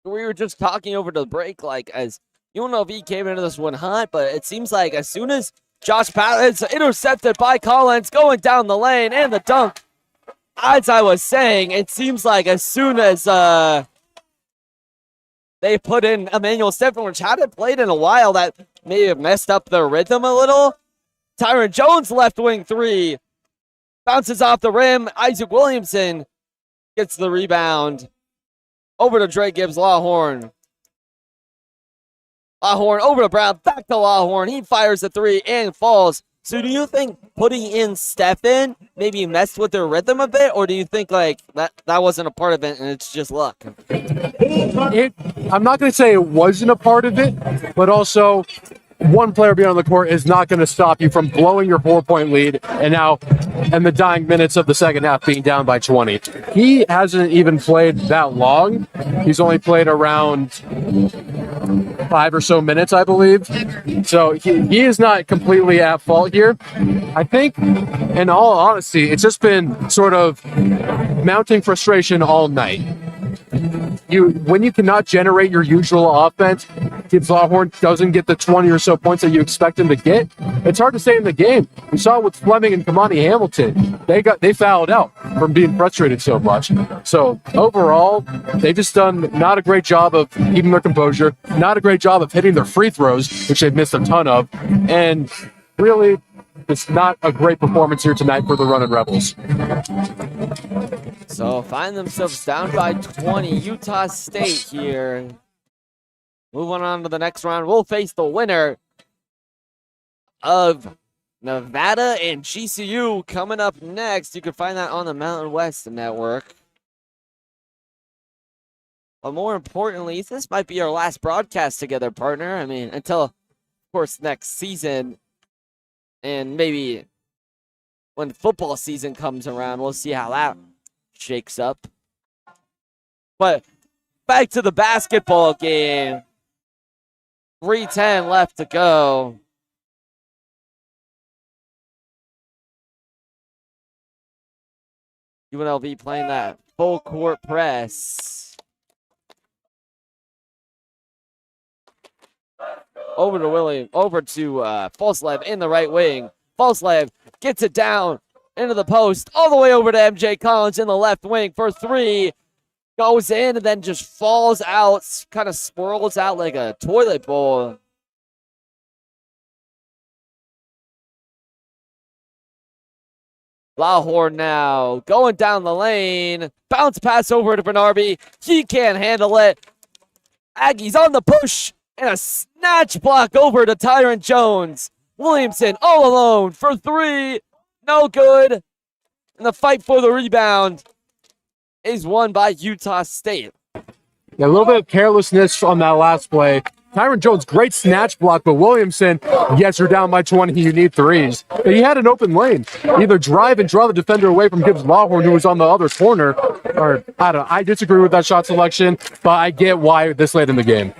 We were just talking over the break, like, as UNLV came into this one hot, but it seems like as soon as Josh Patton's intercepted by Collins going down the lane and the dunk, as I was saying, it seems like as soon as they put in Emmanuel Stephen, which hadn't played in a while, that may have messed up their rhythm a little. Tyron Jones left wing three. Bounces off the rim. Isaac Williamson gets the rebound. Over to Dre Gibbs Lawhorn. Lawhorn over to Brown. Back to Lawhorn. He fires the three and falls. So do you think putting in Stephen maybe messed with their rhythm a bit? Or do you think like that wasn't a part of it and it's just luck? I'm not going to say it wasn't a part of it, but also one player being on the court is not going to stop you from blowing your 4-point lead and now in the dying minutes of the second half being down by 20. He hasn't even played that long. He's only played around 5 or so minutes, I believe. So he is not completely at fault here. I think, in all honesty, it's just been sort of mounting frustration all night. When you cannot generate your usual offense, Gibbs Lawhorn doesn't get the 20 or so points that you expect him to get. It's hard to stay in the game. We saw it with Fleming and Kamani Hamilton. They fouled out from being frustrated so much. So overall, they've just done not a great job of keeping their composure, not a great job of hitting their free throws, which they've missed a ton of, and really, it's not a great performance here tonight for the Runnin' Rebels. So find themselves down by 20. Utah State here. Moving on to the next round, we'll face the winner of Nevada and GCU coming up next. You can find that on the Mountain West Network. But more importantly, this might be our last broadcast together, partner. I mean, until, of course, next season. And maybe when football season comes around, we'll see how that shakes up. But back to the basketball game. 3:10 left to go. UNLV playing that full court press. Over to Falslev in the right wing. Falslev gets it down into the post, all the way over to MJ Collins in the left wing for three. Goes in and then just falls out, kind of swirls out like a toilet bowl. Lawhorn now going down the lane. Bounce pass over to Bernarby. He can't handle it. Aggies on the push. And a snatch block over to Tyron Jones. Williamson all alone for three. No good. And the fight for the rebound is won by Utah State. Yeah, a little bit of carelessness on that last play. Tyron Jones, great snatch block, but Williamson, yes, you're down by 20. You need threes. But he had an open lane. Either drive and draw the defender away from Gibbs Lawhorn, who was on the other corner, or I don't know. I disagree with that shot selection, but I get why this late in the game.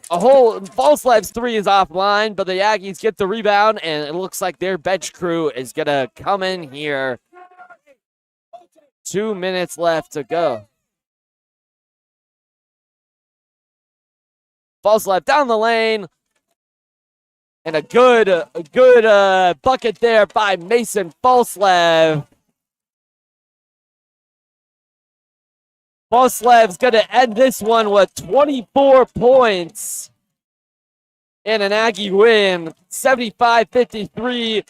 Falslev's three is offline, but the Aggies get the rebound, and it looks like their bench crew is going to come in here. 2 minutes left to go. Falslev down the lane. And a good bucket there by Mason Falslev. Falslev's going to end this one with 24 points. And an Aggie win. 75-53.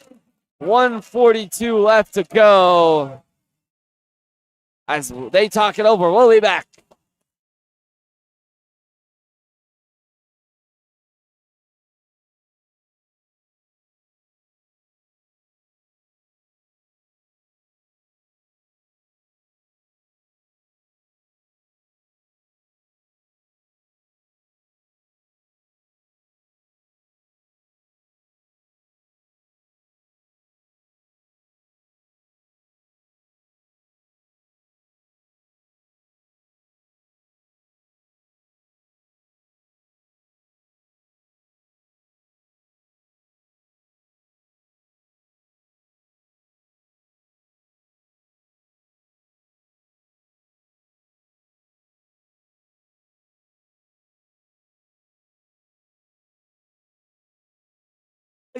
142 left to go. As they talk it over, we'll be back.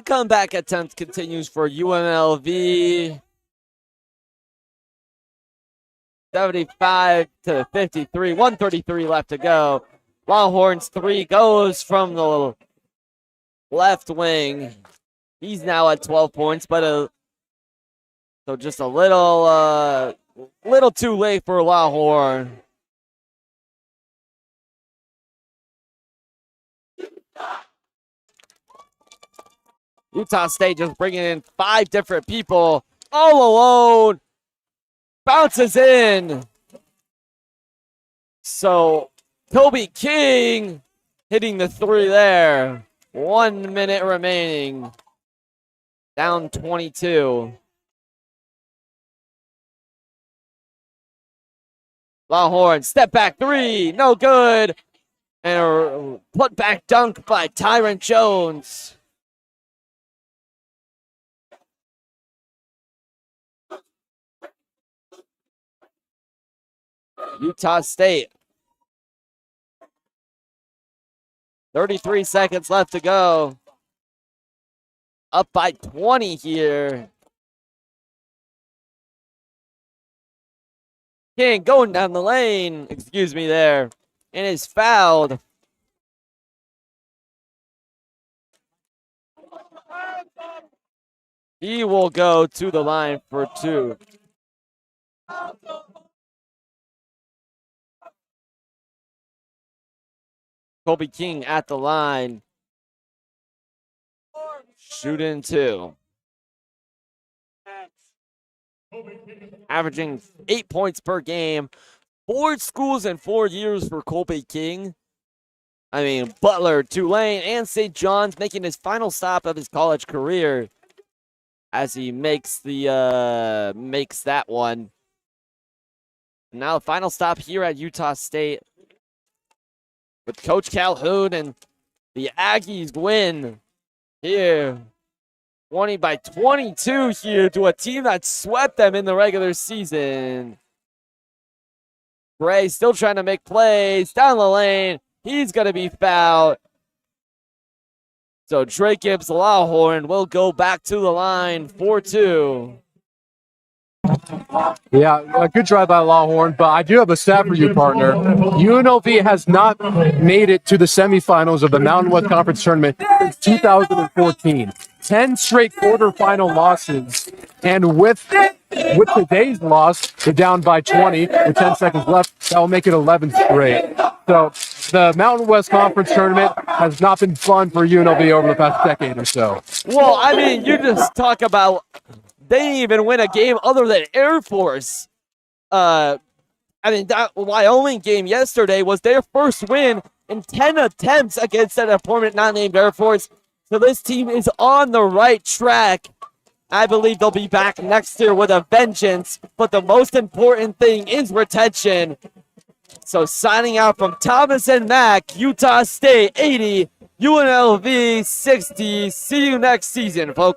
The comeback attempt continues for UNLV. 75 to 53, 133 left to go. Longhorns 3 goes from the left wing. He's now at 12 points, but so just a little too late for Longhorn. Utah State just bringing in 5 different people all alone. Bounces in. So Kobe King hitting the 3 there. 1 minute remaining. Down 22. Longhorn step back 3. No good. And a put back dunk by Tyron Jones. Utah State. 33 seconds left to go. Up by 20 here. King going down the lane. Excuse me there. And is fouled. He will go to the line for 2. Kobe King at the line. Shooting 2. Averaging 8 points per game. 4 schools in 4 years for Kobe King. I mean, Butler, Tulane, and St. John's making his final stop of his college career as he makes that one. Now the final stop here at Utah State with Coach Calhoun, and the Aggies win here. 20 by 22 here to a team that swept them in the regular season. Gray still trying to make plays down the lane. He's going to be fouled. So Drake Gibbs Longhorn will go back to the line for 2. Yeah, a good drive by Longhorn, but I do have a stat for you, partner. UNLV has not made it to the semifinals of the Mountain West Conference Tournament since 2014. 10 straight quarterfinal losses, and with today's loss, they're down by 20 with 10 seconds left. That will make it 11 straight. So the Mountain West Conference Tournament has not been fun for UNLV over the past decade or so. Well, I mean, you just talk about they didn't even win a game other than Air Force. I mean, that Wyoming game yesterday was their first win in 10 attempts against an opponent not named Air Force. So this team is on the right track. I believe they'll be back next year with a vengeance. But the most important thing is retention. So signing out from Thomas and Mack, Utah State 80, UNLV 60. See you next season, folks.